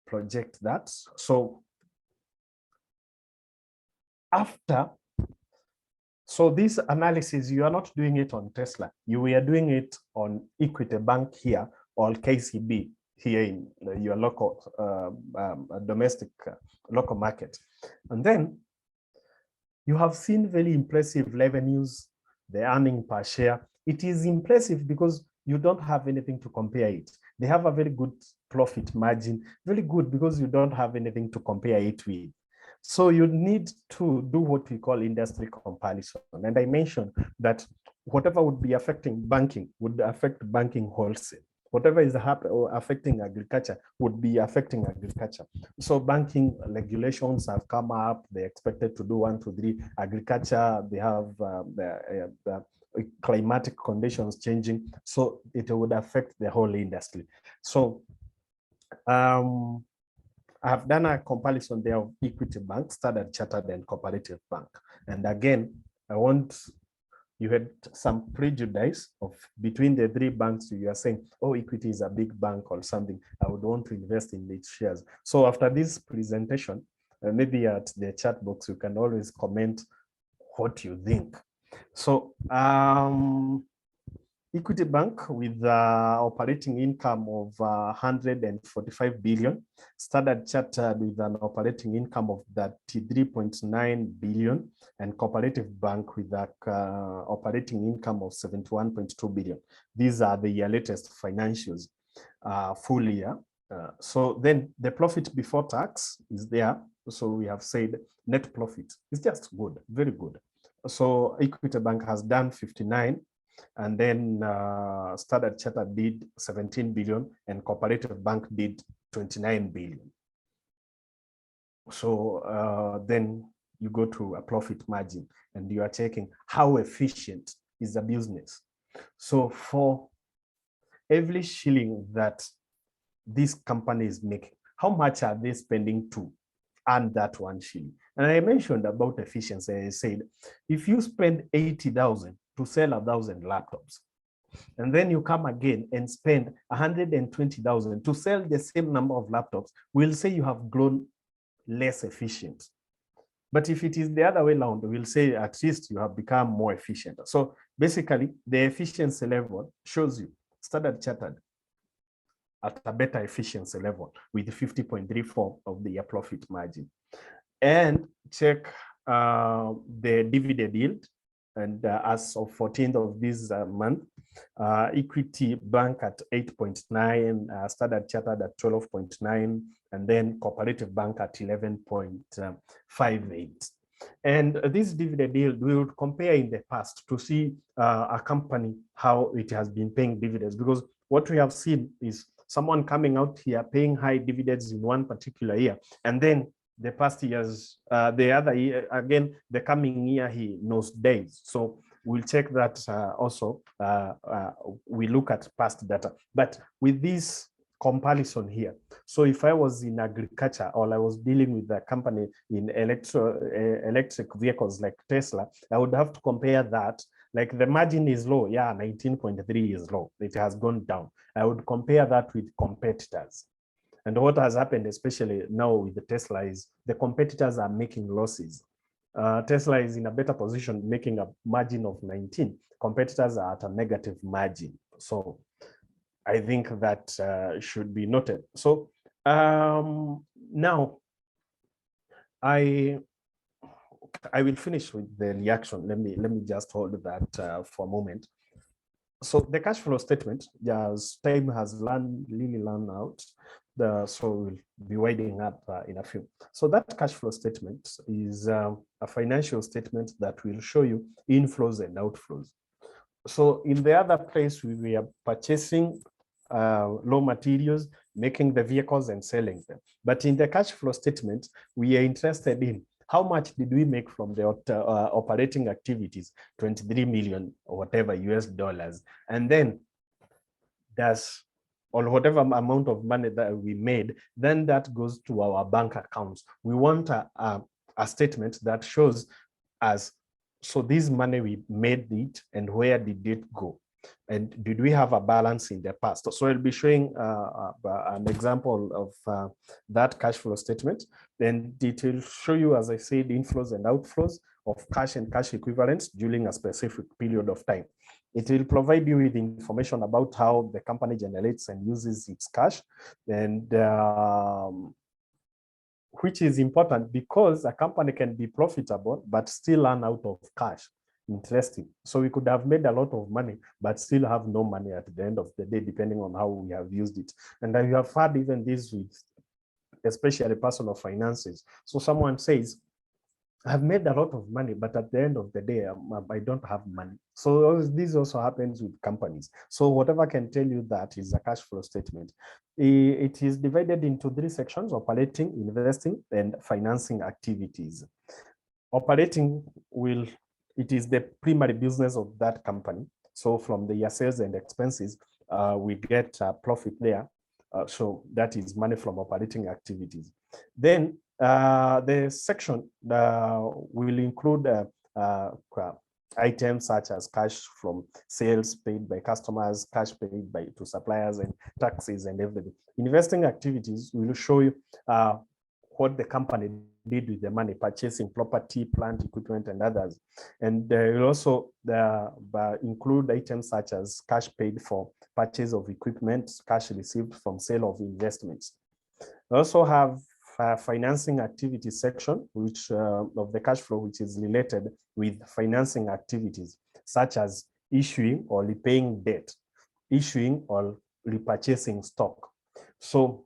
project that. So after, so this analysis, you are not doing it on Tesla. You are doing it on Equity Bank here or KCB here in your local domestic local market. And then you have seen very impressive revenues, the earning per share. It is impressive because you don't have anything to compare it. They have a very good profit margin, very good because you don't have anything to compare it with. So you need to do what we call industry comparison. And I mentioned that whatever would be affecting banking would affect banking wholesale. Whatever is affecting agriculture would be affecting agriculture. So banking regulations have come up. They're expected to do 1, 2, 3. Agriculture, they have the climatic conditions changing. So it would affect the whole industry. So I have done a comparison there of Equity Bank, Standard Chartered, and Cooperative Bank. And again, you had some prejudice of between the three banks. You are saying, oh, Equity is a big bank or something. I would want to invest in its shares. So after this presentation, maybe at the chat box, you can always comment what you think. So Equity Bank with operating income of 145 billion, Standard Chartered with an operating income of 33.9 billion, and Cooperative Bank with an operating income of 71.2 billion. These are the latest financials, full year. So then the profit before tax is there. So we have said net profit is just good, very good. So Equity Bank has done 59. And then Standard Chartered did 17 billion and Cooperative Bank did 29 billion. So then you go to a profit margin and you are checking how efficient is the business. So for every shilling that this company is making, how much are they spending to earn that 1 shilling? And I mentioned about efficiency. I said, if you spend 80,000 to sell 1,000 laptops, and then you come again and spend 120,000 to sell the same number of laptops, we'll say you have grown less efficient. But if it is the other way around, we'll say at least you have become more efficient. So basically, the efficiency level shows you Standard Chartered at a better efficiency level with 50.34 of the profit margin. And check the dividend yield. And as of 14th of this month, Equity Bank at 8.9, Standard Chartered at 12.9, and then Cooperative Bank at 11.58. And this dividend yield, we would compare in the past to see a company, how it has been paying dividends, because what we have seen is someone coming out here paying high dividends in one particular year, and then the past years, the other year, again, the coming year, he nosedives. So we'll check that also. We look at past data. But with this comparison here, so if I was in agriculture or I was dealing with a company in electric vehicles like Tesla, I would have to compare that. Like the margin is low, yeah, 19.3 is low. It has gone down. I would compare that with competitors. And what has happened, especially now with the Tesla, is the competitors are making losses. Tesla is in a better position, making a margin of 19. Competitors are at a negative margin. So I think that should be noted. So now I will finish with the reaction. Let me just hold that for a moment. So the cash flow statement, as time has really run out, so we'll be winding up in a few. So that cash flow statement is a financial statement that will show you inflows and outflows. So in the other place, we are purchasing raw materials, making the vehicles and selling them. But in the cash flow statement, we are interested in how much did we make from the operating activities, 23 million or whatever US dollars. And then does or whatever amount of money that we made, then that goes to our bank accounts. We want a statement that shows us, so this money we made it and where did it go? And did we have a balance in the past? So I'll be showing an example of that cash flow statement. Then it will show you, as I said, inflows and outflows of cash and cash equivalents during a specific period of time. It will provide you with information about how the company generates and uses its cash, and which is important because a company can be profitable but still run out of cash. Interesting. So we could have made a lot of money but still have no money at the end of the day, depending on how we have used it. And you have had even this with especially personal finances. So someone says, I've made a lot of money, but at the end of the day, I don't have money. So this also happens with companies. So whatever can tell you that is a cash flow statement. It is divided into 3 sections: operating, investing, and financing activities. Operating it is the primary business of that company. So from the sales and expenses, we get profit there. So that is money from operating activities. Then the section will include items such as cash from sales paid by customers, cash paid to suppliers, and taxes and everything. Investing activities will show you what the company did with the money, purchasing property, plant, equipment, and others. And will also include items such as cash paid for purchase of equipment, cash received from sale of investments. We also have financing activities section, which of the cash flow, which is related with financing activities, such as issuing or repaying debt, issuing or repurchasing stock. So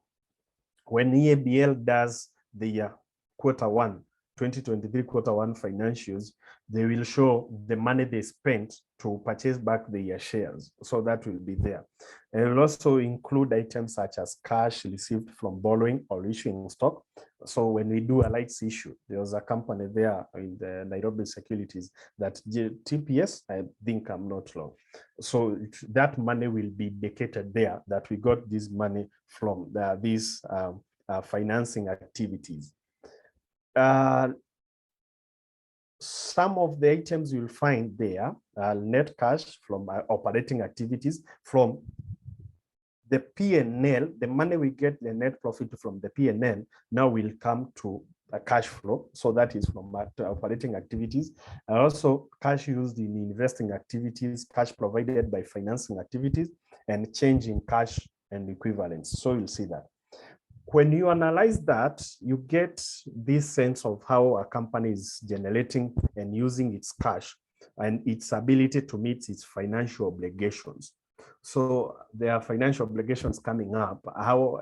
when EABL does the Q1 2023 Q1 financials, they will show the money they spent to purchase back their shares. So that will be there. And it will also include items such as cash received from borrowing or issuing stock. So when we do a rights issue, there was a company there in the Nairobi Securities that TPS, I think I'm not wrong. So that money will be indicated there that we got this money from these financing activities. Some of the items you'll find there are net cash from operating activities, from the P&L, the money we get, the net profit from the P&L now will come to a cash flow. So that is from operating activities. And also cash used in investing activities, cash provided by financing activities, and change in cash and equivalents. So you'll see that. When you analyze that, you get this sense of how a company is generating and using its cash and its ability to meet its financial obligations. So there are financial obligations coming up, how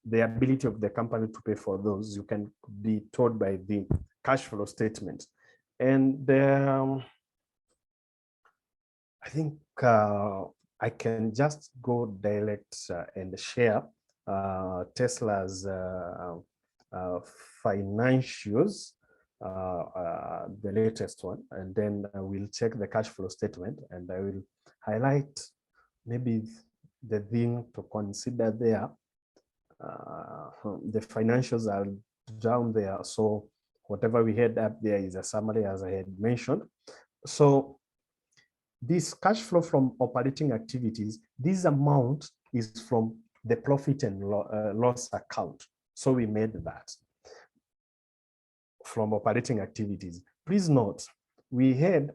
the ability of the company to pay for those, you can be told by the cash flow statement. And I think I can just go direct and share Tesla's financials, the latest one, and then I will check the cash flow statement, and I will highlight maybe the thing to consider there. The financials are down there, so whatever we had up there is a summary, as I had mentioned. So this cash flow from operating activities, this amount is from the profit and loss account. So we made that from operating activities. Please note, we had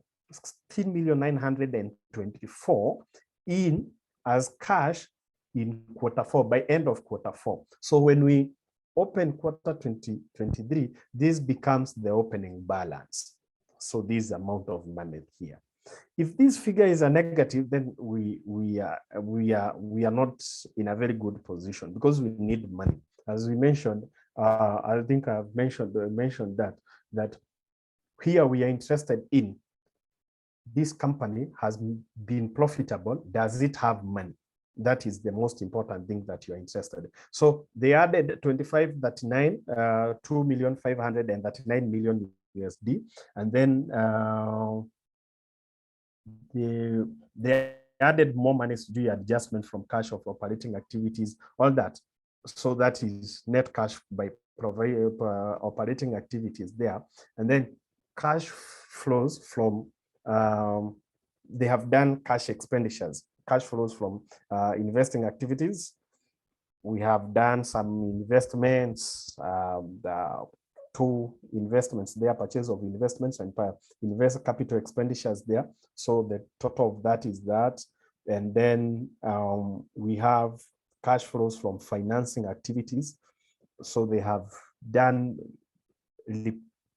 16,924,000 in as cash in Q4, by end of Q4. So when we open quarter 2023, this becomes the opening balance. So this amount of money here. If this figure is a negative, then we are not in a very good position because we need money. As we mentioned, I think I've mentioned that here we are interested in this company has been profitable. Does it have money? That is the most important thing that you're interested in. So they added 2539, 2,539 million USD, and then they added more money to do adjustment from cash of operating activities, all that. So that is net cash by operating activities there. And then cash flows from, they have done cash expenditures, cash flows from investing activities. We have done some investments, two investments there, purchase of investments and invest capital expenditures there. So the total of that is that. And then we have cash flows from financing activities. So they have done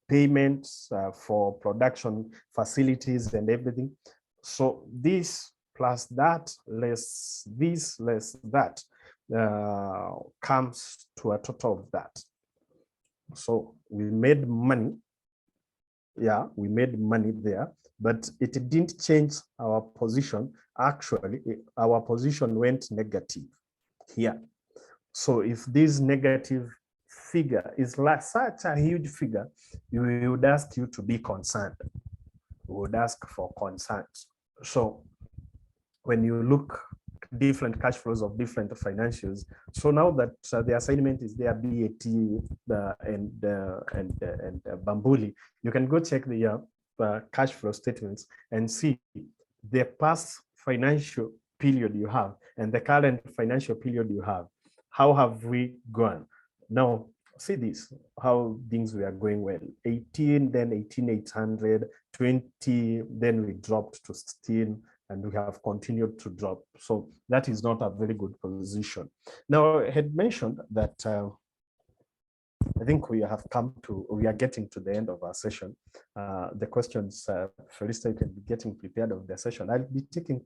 payments for production facilities and everything. So this plus that, less this, less that, comes to a total of that. So we made money. Yeah, we made money there, but it didn't change our position. Actually, our position went negative here. So if this negative figure is like such a huge figure, we would ask you to be concerned. We would ask for concern. So when you look different cash flows of different financials, so now that the assignment is there, BAT and Bambuli, you can go check the cash flow statements and see the past financial period you have and the current financial period you have. How have we gone? Now, see this, how things were going well. 18, then 18,800, 20, then we dropped to 16, and we have continued to drop. So that is not a very good position. Now, I had mentioned that I think we are getting to the end of our session. The questions, Felista, you can be getting prepared of the session. I'll be taking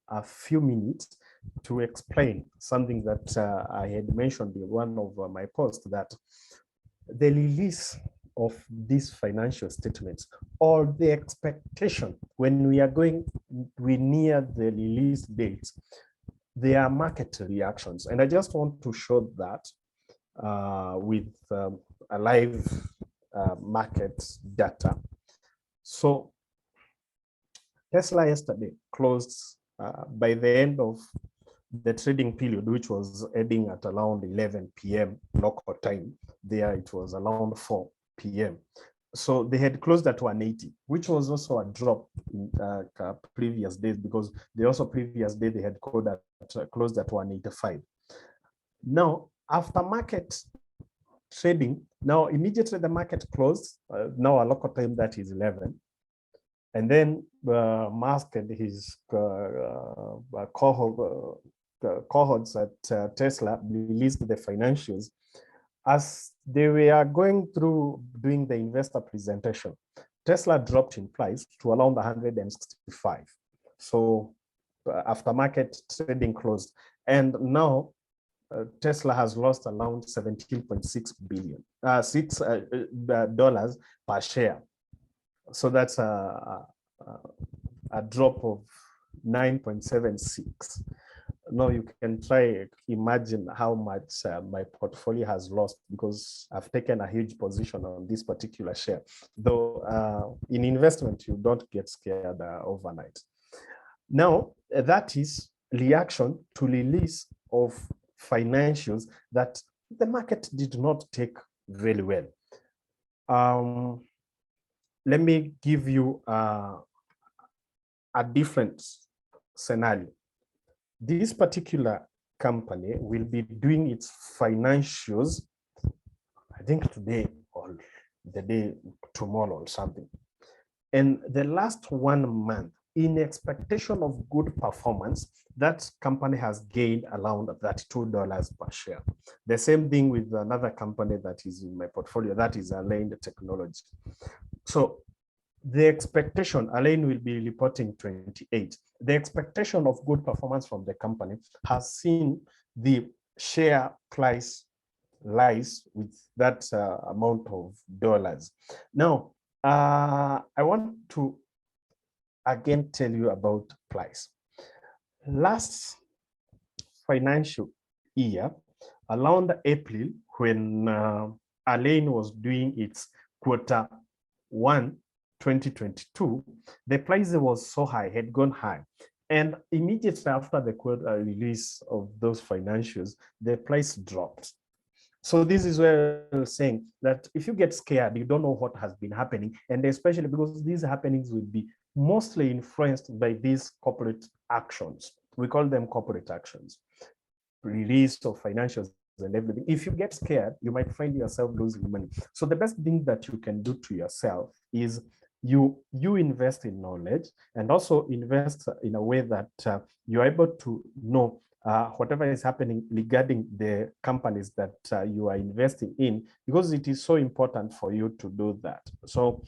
a few minutes to explain something that I had mentioned in one of my posts, that the release of these financial statements, or the expectation when we near the release dates, there are market reactions. And I just want to show that with a live market data. So Tesla yesterday closed by the end of the trading period, which was ending at around 11 p.m. local time. There it was around 4 p.m. So they had closed at 180, which was also a drop in previous days, because the also previous day they had closed at 185. Now, after market trading, now immediately the market closed, now a local time that is 11. And then Musk and his cohorts at Tesla released the financials. As they were going through doing the investor presentation, Tesla dropped in price to around 165. So after market trading closed, and now Tesla has lost around 17.6 billion, dollars per share. So that's a drop of 9.76. Now you can try imagine how much my portfolio has lost, because I've taken a huge position on this particular share. Though in investment, you don't get scared overnight. Now, that is reaction to release of financials that the market did not take very well. Let me give you a different scenario. This particular company will be doing its financials, I think today or the day tomorrow or something. And the last 1 month, in expectation of good performance, that company has gained around $32 per share. The same thing with another company that is in my portfolio, that is Aligned Technology. So The expectation, Alain will be reporting 28. The expectation of good performance from the company has seen the share price rise with that amount of dollars. Now, I want to again tell you about price. Last financial year, around April, when Alain was doing its Q1 2022, the price was so high, had gone high. And immediately after the release of those financials, the price dropped. So this is where I'm saying that if you get scared, you don't know what has been happening, and especially because these happenings will be mostly influenced by these corporate actions. We call them corporate actions, release of financials and everything. If you get scared, you might find yourself losing money. So the best thing that you can do to yourself is you invest in knowledge, and also invest in a way that you're able to know whatever is happening regarding the companies that you are investing in, because it is so important for you to do that. So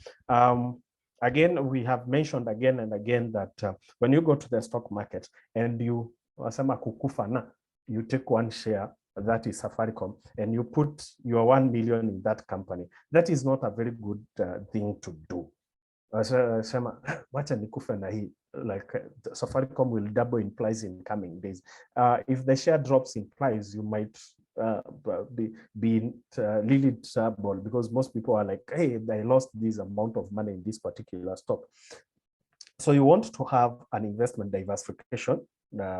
again, we have mentioned again and again that when you go to the stock market and you wasema kukufa na, you take one share, that is Safaricom, and you put your 1 million in that company, that is not a very good thing to do. Sema wacha nikufe na hii, like Safaricom will double in price in coming days. If the share drops in price, you might be really trouble, because most people are like, hey, I lost this amount of money in this particular stock. So you want to have an investment diversification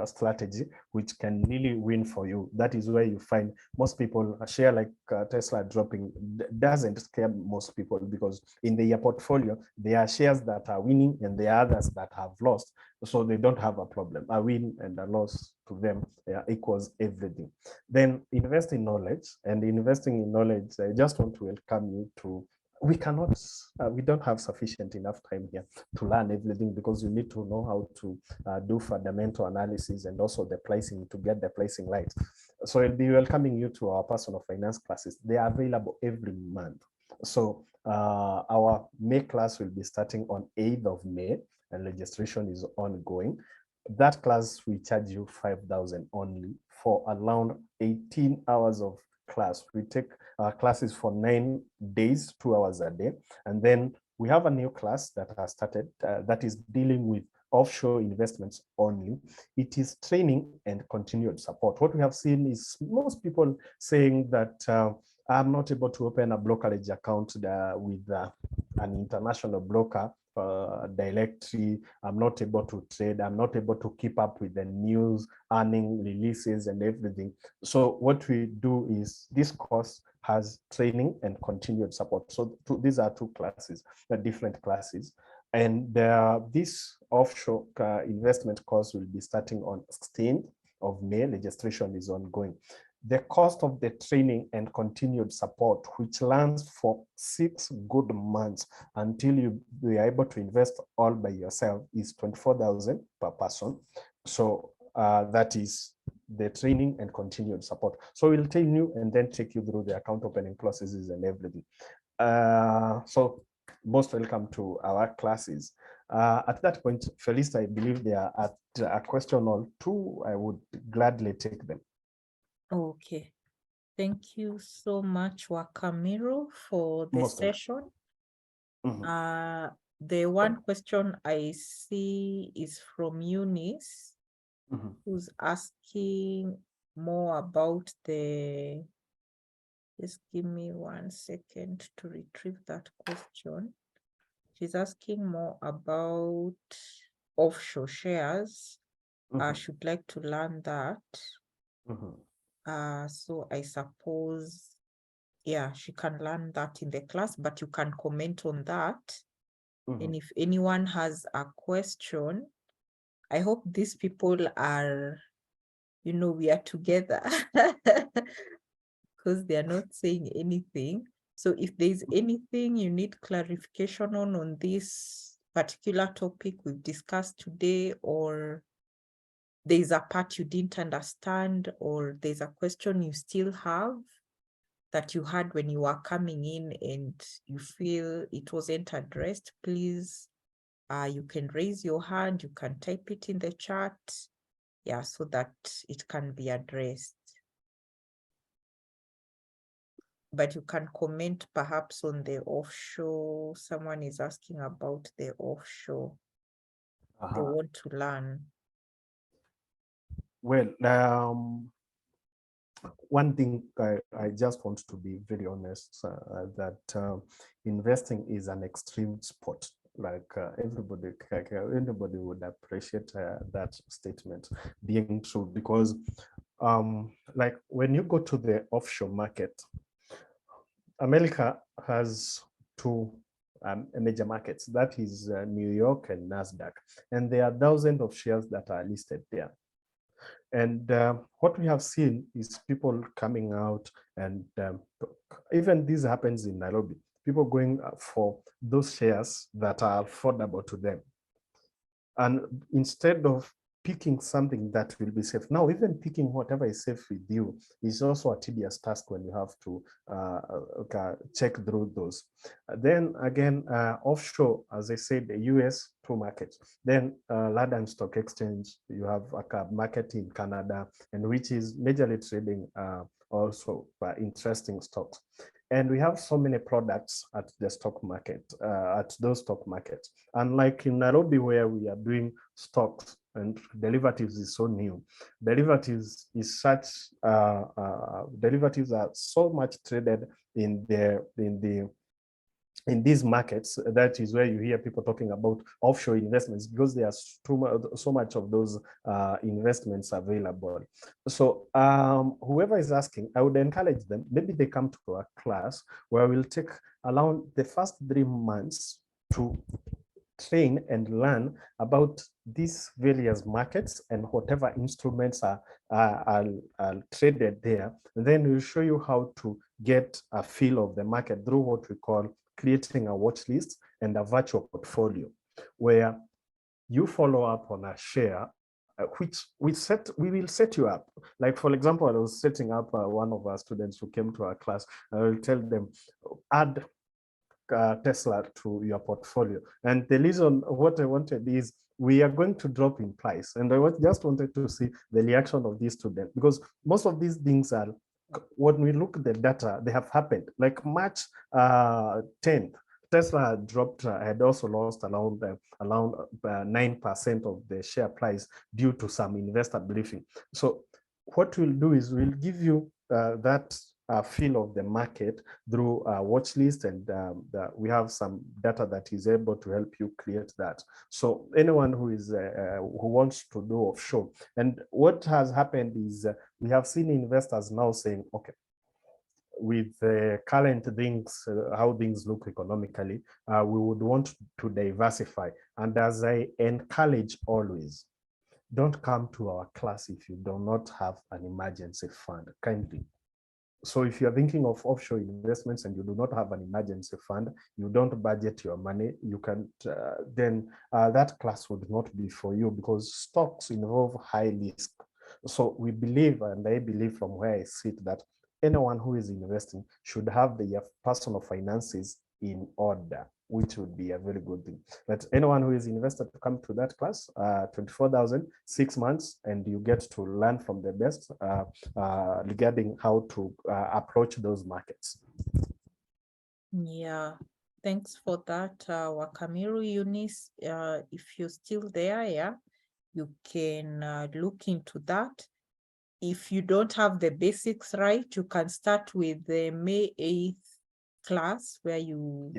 strategy, which can really win for you. That is where you find most people, a share like Tesla dropping doesn't scare most people, because in their portfolio, there are shares that are winning and there are others that have lost. So they don't have a problem. A win and a loss to them equals everything. Then invest in knowledge, and investing in knowledge, I just want to welcome you to, we cannot, we don't have sufficient enough time here to learn everything, because you need to know how to do fundamental analysis and also the pricing to get the pricing right. So I'll be welcoming you to our personal finance classes. They are available every month. So our May class will be starting on 8th of May, and registration is ongoing. That class, we charge you 5,000 only for around 18 hours of class. We take classes for 9 days, 2 hours a day. And then we have a new class that has started that is dealing with offshore investments only. It is training and continued support. What we have seen is most people saying that I'm not able to open a brokerage account with an international broker directly. I'm not able to trade. I'm not able to keep up with the news, earning releases and everything. So what we do is this course has training and continued support. So these are two classes, different classes. And this offshore investment course will be starting on 16th of May. Registration is ongoing. The cost of the training and continued support, which runs for 6 good months until you are able to invest all by yourself, is 24,000 per person. So that is the training and continued support. So we'll tell you and then take you through the account opening processes and everything. So most welcome to our classes. At that point, Felista, I believe there are a question or two. I would gladly take them. Okay. Thank you so much, Wakamiru, for the session. The one question I see is from Eunice, who's asking more about the, just give me 1 second to retrieve that question. She's asking more about offshore shares. Should like to learn that. So I suppose, yeah, she can learn that in the class, but you can comment on that. And if anyone has a question, I hope these people are, we are together because they are not saying anything. So if there's anything you need clarification on this particular topic we've discussed today, or there's a part you didn't understand, or there's a question you still have, that you had when you were coming in and you feel it wasn't addressed, please, you can raise your hand, you can type it in the chat, yeah, so that it can be addressed. But you can comment perhaps on the offshore. Someone is asking about the offshore. They want to learn. Well, one thing I just want to be very honest that investing is an extreme sport. Like anybody would appreciate that statement being true, because like when you go to the offshore market, America has two major markets, that is New York and NASDAQ, and there are thousands of shares that are listed there. And what we have seen is people coming out, and even this happens in Nairobi, people going for those shares that are affordable to them. And instead of picking something that will be safe. Now, even picking whatever is safe with you is also a tedious task when you have to check through those. Then again, offshore, as I said, the US, two markets. Then London Stock Exchange, you have a market in Canada, and which is majorly trading also interesting stocks. And we have so many products at the stock market, at those stock markets. Unlike in Nairobi, where we are doing stocks and derivatives is so new. Derivatives is such, derivatives are so much traded in these markets. That is where you hear people talking about offshore investments, because there's so much of those investments available. So whoever is asking, I would encourage them, maybe they come to a class where we'll take around the first 3 months to train and learn about these various markets and whatever instruments are traded there. And then we'll show you how to get a feel of the market through what we call creating a watch list and a virtual portfolio, where you follow up on a share which we will set you up. Like, for example, I was setting up one of our students who came to our class. I will tell them, add Tesla to your portfolio. And the reason what I wanted is we are going to drop in price. And I just wanted to see the reaction of these students, because most of these things are, when we look at the data, they have happened. Like March 10th, Tesla had dropped, had also lost around 9% of the share price due to some investor briefing. So what we'll do is we'll give you that feel of the market through a watch list, and we have some data that is able to help you create that. So anyone who is who wants to do offshore, and what has happened is we have seen investors now saying, okay, with the current things, how things look economically, we would want to diversify. And as I encourage always, don't come to our class if you do not have an emergency fund, kindly. So if you're thinking of offshore investments and you do not have an emergency fund, you don't budget your money, you can then that class would not be for you, because stocks involve high risk. So we believe, and I believe from where I sit, that anyone who is investing should have their personal finances in order, which would be a very good thing. But anyone who is invested to come to that class, 24,000, 6 months, and you get to learn from the best regarding how to approach those markets. Yeah, thanks for that, Wakamiru. Eunice, if you're still there, yeah, you can look into that. If you don't have the basics right, you can start with the May 8th class, where you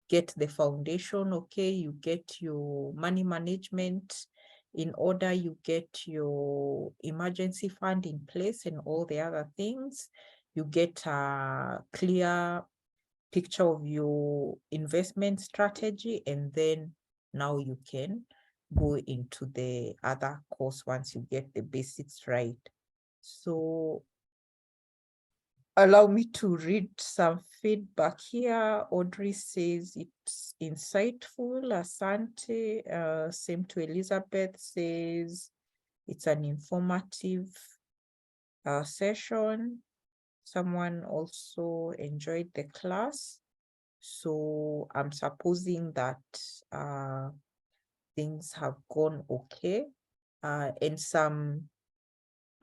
get the foundation, okay, you get your money management in order, you get your emergency fund in place and all the other things. You get a clear picture of your investment strategy, and then now you can go into the other course once you get the basics right. So allow me to read some feedback here. Audrey says it's insightful. Asante. Same to Elizabeth, says it's an informative session. someone also enjoyed the class. So I'm supposing that things have gone okay. And some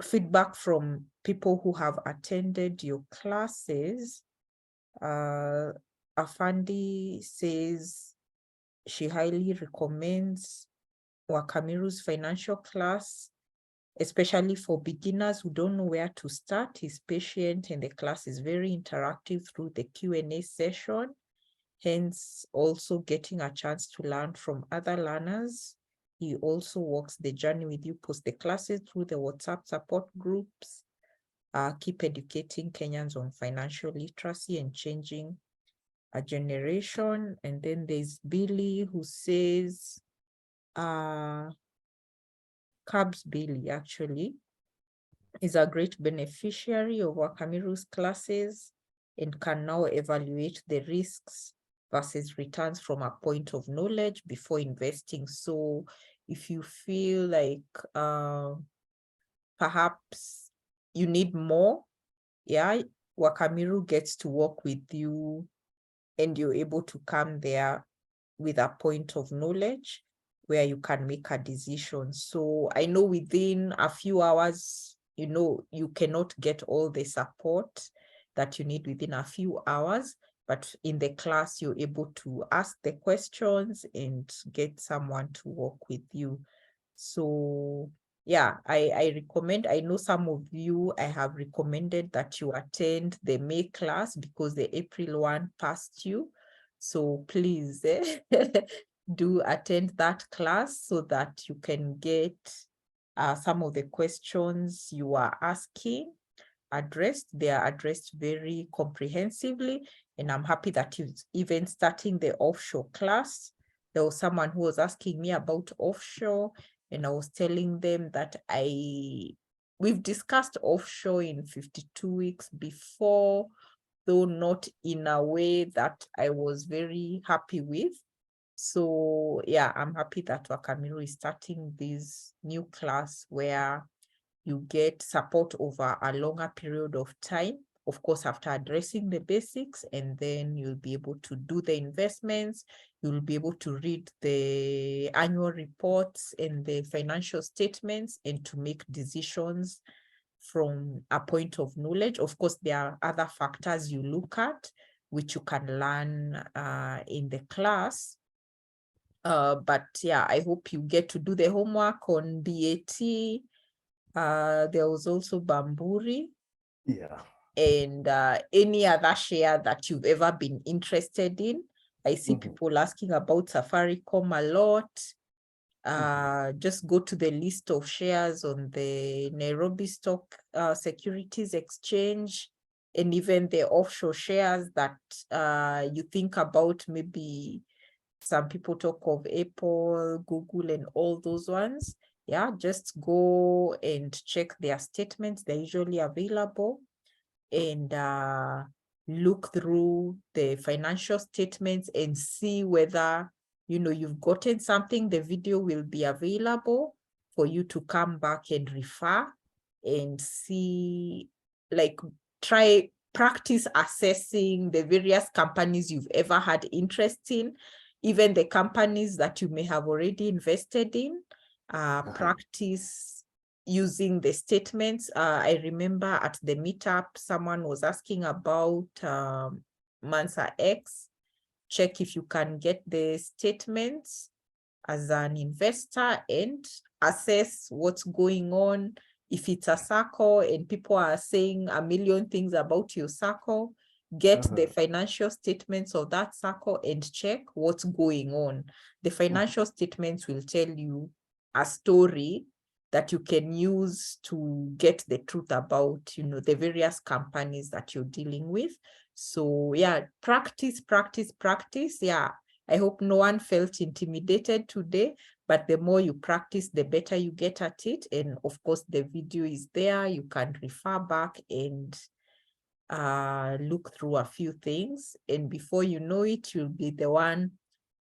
feedback from people who have attended your classes. Afandi says she highly recommends Wakamiru's financial class, especially for beginners who don't know where to start. He's patient and the class is very interactive through the Q&A session. Hence, also getting a chance to learn from other learners. He also walks the journey with you post the classes through the WhatsApp support groups. Keep educating Kenyans on financial literacy and changing a generation. And then there's Billy who says, Cabs Billy actually is a great beneficiary of Wakamiru's classes and can now evaluate the risks versus returns from a point of knowledge before investing. So if you feel like perhaps you need more, yeah, Wakamiru gets to work with you and you're able to come there with a point of knowledge where you can make a decision. So I know within a few hours, you cannot get all the support that you need within a few hours, but in the class, you're able to ask the questions and get someone to work with you. So yeah, I recommend, I know some of you, I have recommended that you attend the May class because the April one passed you. So please do attend that class so that you can get some of the questions you are asking addressed. They are addressed very comprehensively, and I'm happy that you even starting the offshore class. There was someone who was asking me about offshore, and I was telling them that we've discussed offshore in 52 weeks before, though not in a way that I was very happy with. So yeah, I'm happy that Wakamiru is starting this new class where you get support over a longer period of time, of course, after addressing the basics, and then you'll be able to do the investments. You'll be able to read the annual reports and the financial statements and to make decisions from a point of knowledge. Of course, there are other factors you look at, which you can learn in the class. But yeah, I hope you get to do the homework on BAT. There was also Bamburi. Yeah. And any other share that you've ever been interested in. I see people asking about Safaricom a lot. Just go to the list of shares on the Nairobi Stock Securities Exchange, and even the offshore shares that you think about. Maybe some people talk of Apple, Google, and all those ones. Yeah, just go and check their statements. They're usually available, and look through the financial statements and see whether you've gotten something. The video will be available for you to come back and refer and see, like, practice assessing the various companies you've ever had interest in, even the companies that you may have already invested in. Practice using the statements. I remember at the meetup, someone was asking about Mansa X. Check if you can get the statements as an investor and assess what's going on. If it's a circle and people are saying a million things about your circle, get the financial statements of that circle and check what's going on. The financial statements will tell you a story that you can use to get the truth about, the various companies that you're dealing with. So yeah, practice. Yeah, I hope no one felt intimidated today, but the more you practice, the better you get at it. And of course, the video is there. You can refer back and look through a few things. And before you know it, you'll be the one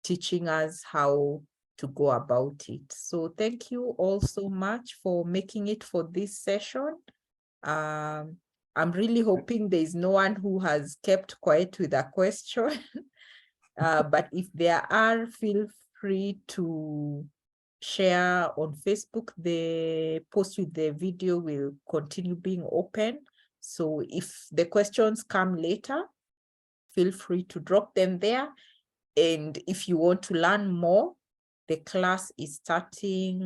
teaching us how to go about it. So thank you all so much for making it for this session. I'm really hoping there is no one who has kept quiet with a question. But if there are, feel free to share on Facebook. The post with the video will continue being open. So if the questions come later, feel free to drop them there. And if you want to learn more, the class is starting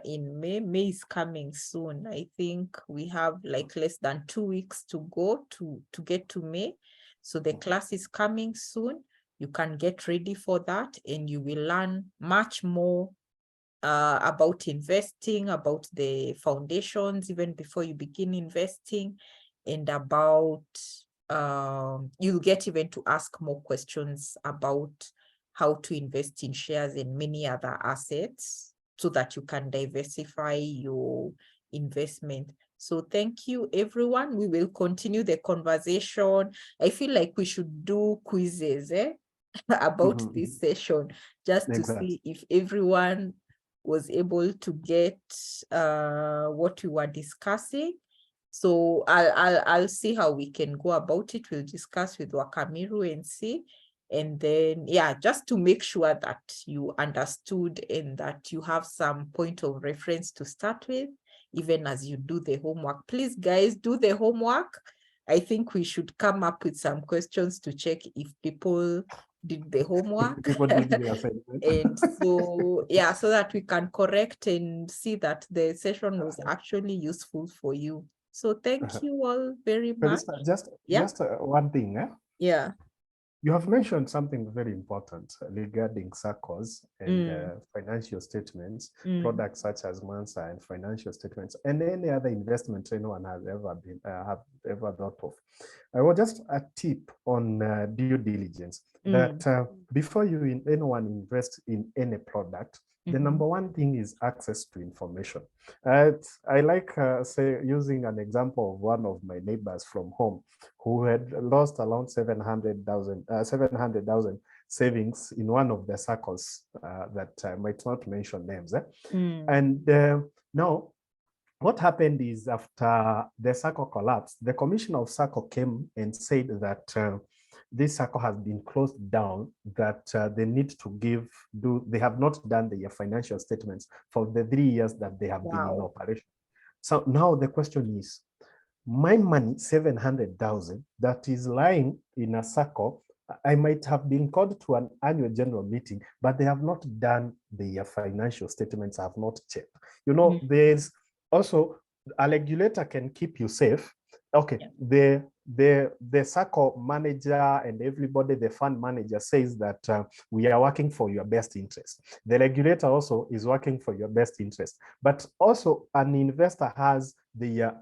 in May. May is coming soon. I think we have like less than 2 weeks to go to get to May. So the class is coming soon. You can get ready for that, and you will learn much more about investing, about the foundations, even before you begin investing, and about you'll get even to ask more questions about how to invest in shares and many other assets so that you can diversify your investment. So thank you, everyone. We will continue the conversation. I feel like we should do quizzes about this session, just to see if everyone was able to get what we were discussing. So I'll see how we can go about it. We'll discuss with Wakamiru and see. And then, yeah, just to make sure that you understood and that you have some point of reference to start with, even as you do the homework. Please, guys, do the homework. I think we should come up with some questions to check if people did the homework. People did the assignment. And so, yeah, so that we can correct and see that the session was actually useful for you. So thank you all very much. Just one thing. Yeah. You have mentioned something very important regarding SACCOs and financial statements, products such as Mansa and financial statements, and any other investment anyone has ever thought of. I will just a tip on due diligence that before anyone invest in any product, the number one thing is access to information. I like using an example of one of my neighbors from home who had lost around 700,000 savings in one of the SACCOs that I might not mention names. And now, what happened is after the SACCO collapsed, the commissioner of SACCO came and said that this SACCO has been closed down, that they need to they have not done their financial statements for the 3 years that they have been in operation. So now the question is, my money, 700,000, that is lying in a SACCO, I might have been called to an annual general meeting, but they have not done their financial statements, have not checked. You know, there's also a regulator can keep you safe. Okay, the SACCO manager and everybody, the fund manager says that we are working for your best interest. The regulator also is working for your best interest, but also an investor has the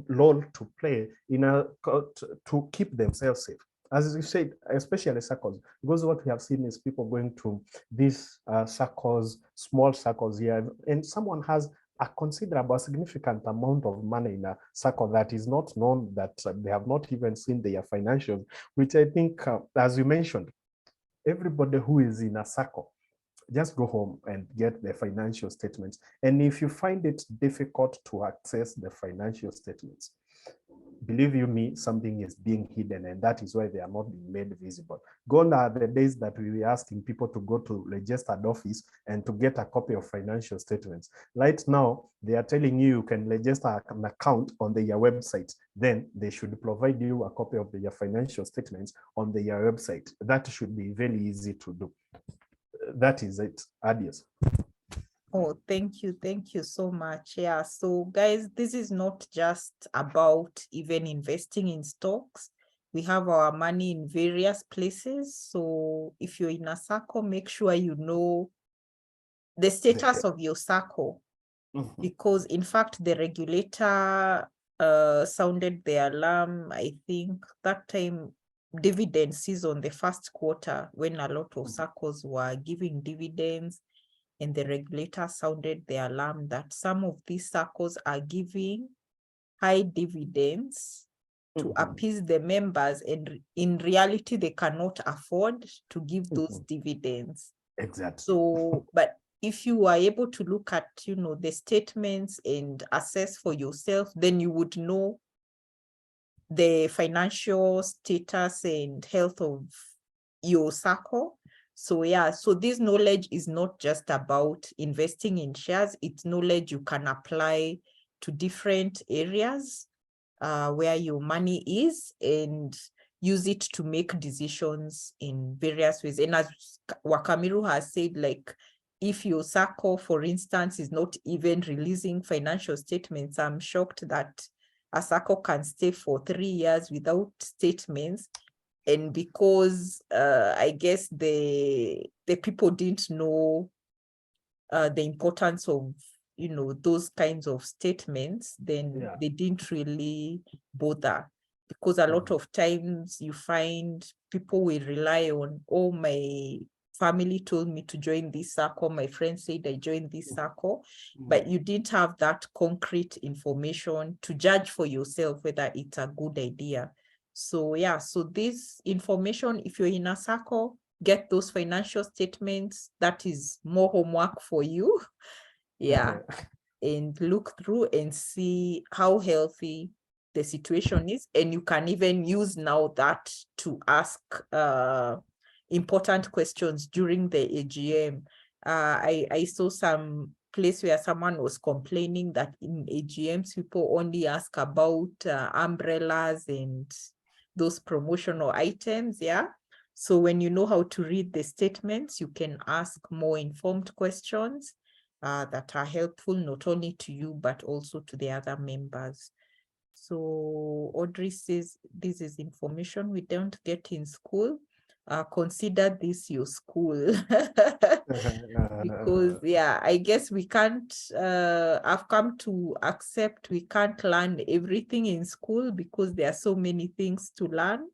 role to play to keep themselves safe. As you said, especially SACCOs, because what we have seen is people going to these SACCOs, small SACCOs here, and someone has a considerable, significant amount of money in a SACCO that is not known, that they have not even seen their financials, which I think, as you mentioned, everybody who is in a SACCO, just go home and get the financial statements. And if you find it difficult to access the financial statements, believe you me, something is being hidden, and that is why they are not being made visible. Gone are the days that we were asking people to go to registered office and to get a copy of financial statements. Right now, they are telling you can register an account on their website. Then they should provide you a copy of their financial statements on their website. That should be very easy to do. That is it. Adios. Oh, thank you. Thank you so much. Yeah. So guys, this is not just about even investing in stocks. We have our money in various places. So if you're in a SACCO, make sure you know the status of your SACCO. Because in fact, the regulator sounded the alarm, I think that time dividend season, the first quarter, when a lot of SACCOs were giving dividends, and the regulator sounded the alarm that some of these SACCOs are giving high dividends to appease the members, and in reality, they cannot afford to give those dividends. Exactly. So, but if you are able to look at, you know, the statements and assess for yourself, then you would know the financial status and health of your circle. So yeah, so this knowledge is not just about investing in shares, it's knowledge you can apply to different areas where your money is and use it to make decisions in various ways. And as Wakamiru has said, like if your circle, for instance, is not even releasing financial statements, I'm shocked that a circle can stay for 3 years without statements. And because I guess the people didn't know the importance of, you know, those kinds of statements, then they didn't really bother. Because a lot of times you find people will rely on, oh, my family told me to join this circle, my friend said I joined this circle, but you didn't have that concrete information to judge for yourself whether it's a good idea. So yeah, so this information, if you're in a circle, get those financial statements. That is more homework for you. Yeah. And look through and see how healthy the situation is. And you can even use now that to ask important questions during the AGM. I saw some place where someone was complaining that in AGMs, people only ask about umbrellas and those promotional items. Yeah. So when you know how to read the statements, you can ask more informed questions that are helpful not only to you, but also to the other members. So Audrey says, this is information we don't get in school. Consider this your school. Because yeah, I guess we can't, I've come to accept we can't learn everything in school because there are so many things to learn.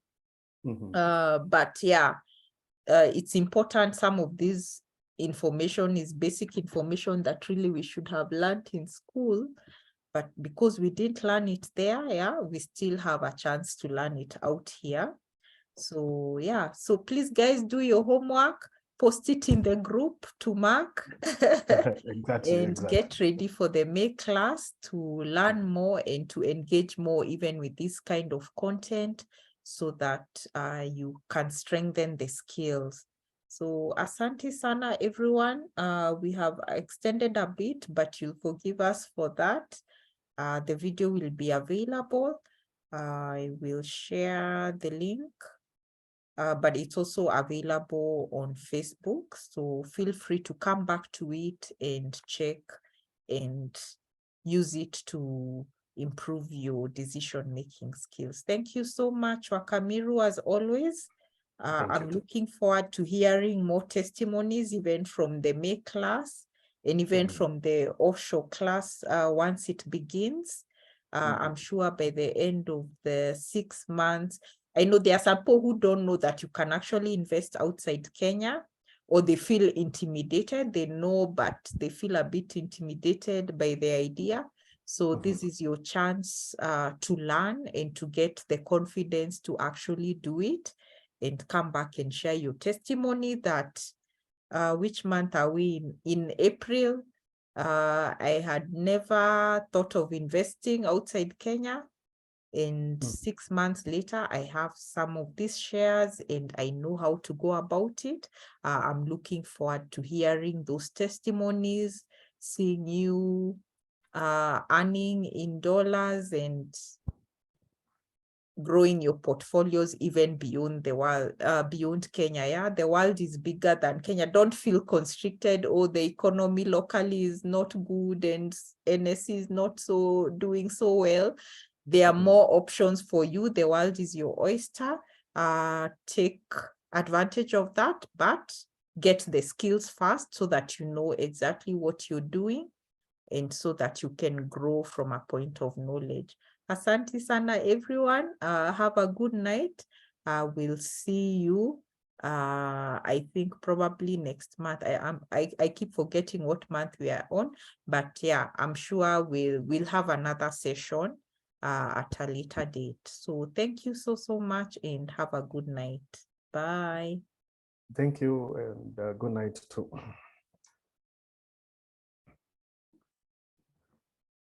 But yeah, it's important. Some of this information is basic information that really we should have learned in school, but because we didn't learn it there, yeah, we still have a chance to learn it out here. So yeah, so please guys, do your homework, post it in the group to mark. Exactly. Get ready for the May class to learn more and to engage more even with this kind of content, so that you can strengthen the skills. So asante sana everyone. We have extended a bit, but you'll forgive us for that. The video will be available. I will share the link, but it's also available on Facebook. So feel free to come back to it and check and use it to improve your decision-making skills. Thank you so much, Wakamiru, as always. I'm looking forward to hearing more testimonies, even from the May class and even from the offshore class once it begins. I'm sure by the end of the 6 months, I know there are some people who don't know that you can actually invest outside Kenya, or they feel intimidated. They know, but they feel a bit intimidated by the idea. So this is your chance to learn and to get the confidence to actually do it and come back and share your testimony. That which month are we in April? I had never thought of investing outside Kenya. And 6 months later, I have some of these shares and I know how to go about it. I'm looking forward to hearing those testimonies, seeing you earning in dollars and growing your portfolios even beyond the world, beyond Kenya. Yeah, the world is bigger than Kenya. Don't feel constricted, or the economy locally is not good and NSC is not so doing so well. There are more options for you. The world is your oyster. Take advantage of that, but get the skills first so that you know exactly what you're doing and so that you can grow from a point of knowledge. Asante sana everyone. Have a good night. We'll see you I think probably next month. I keep forgetting what month we are on, but yeah, I'm sure we'll have another session at a later date. So thank you so much and have a good night. Bye. Thank you, and good night too.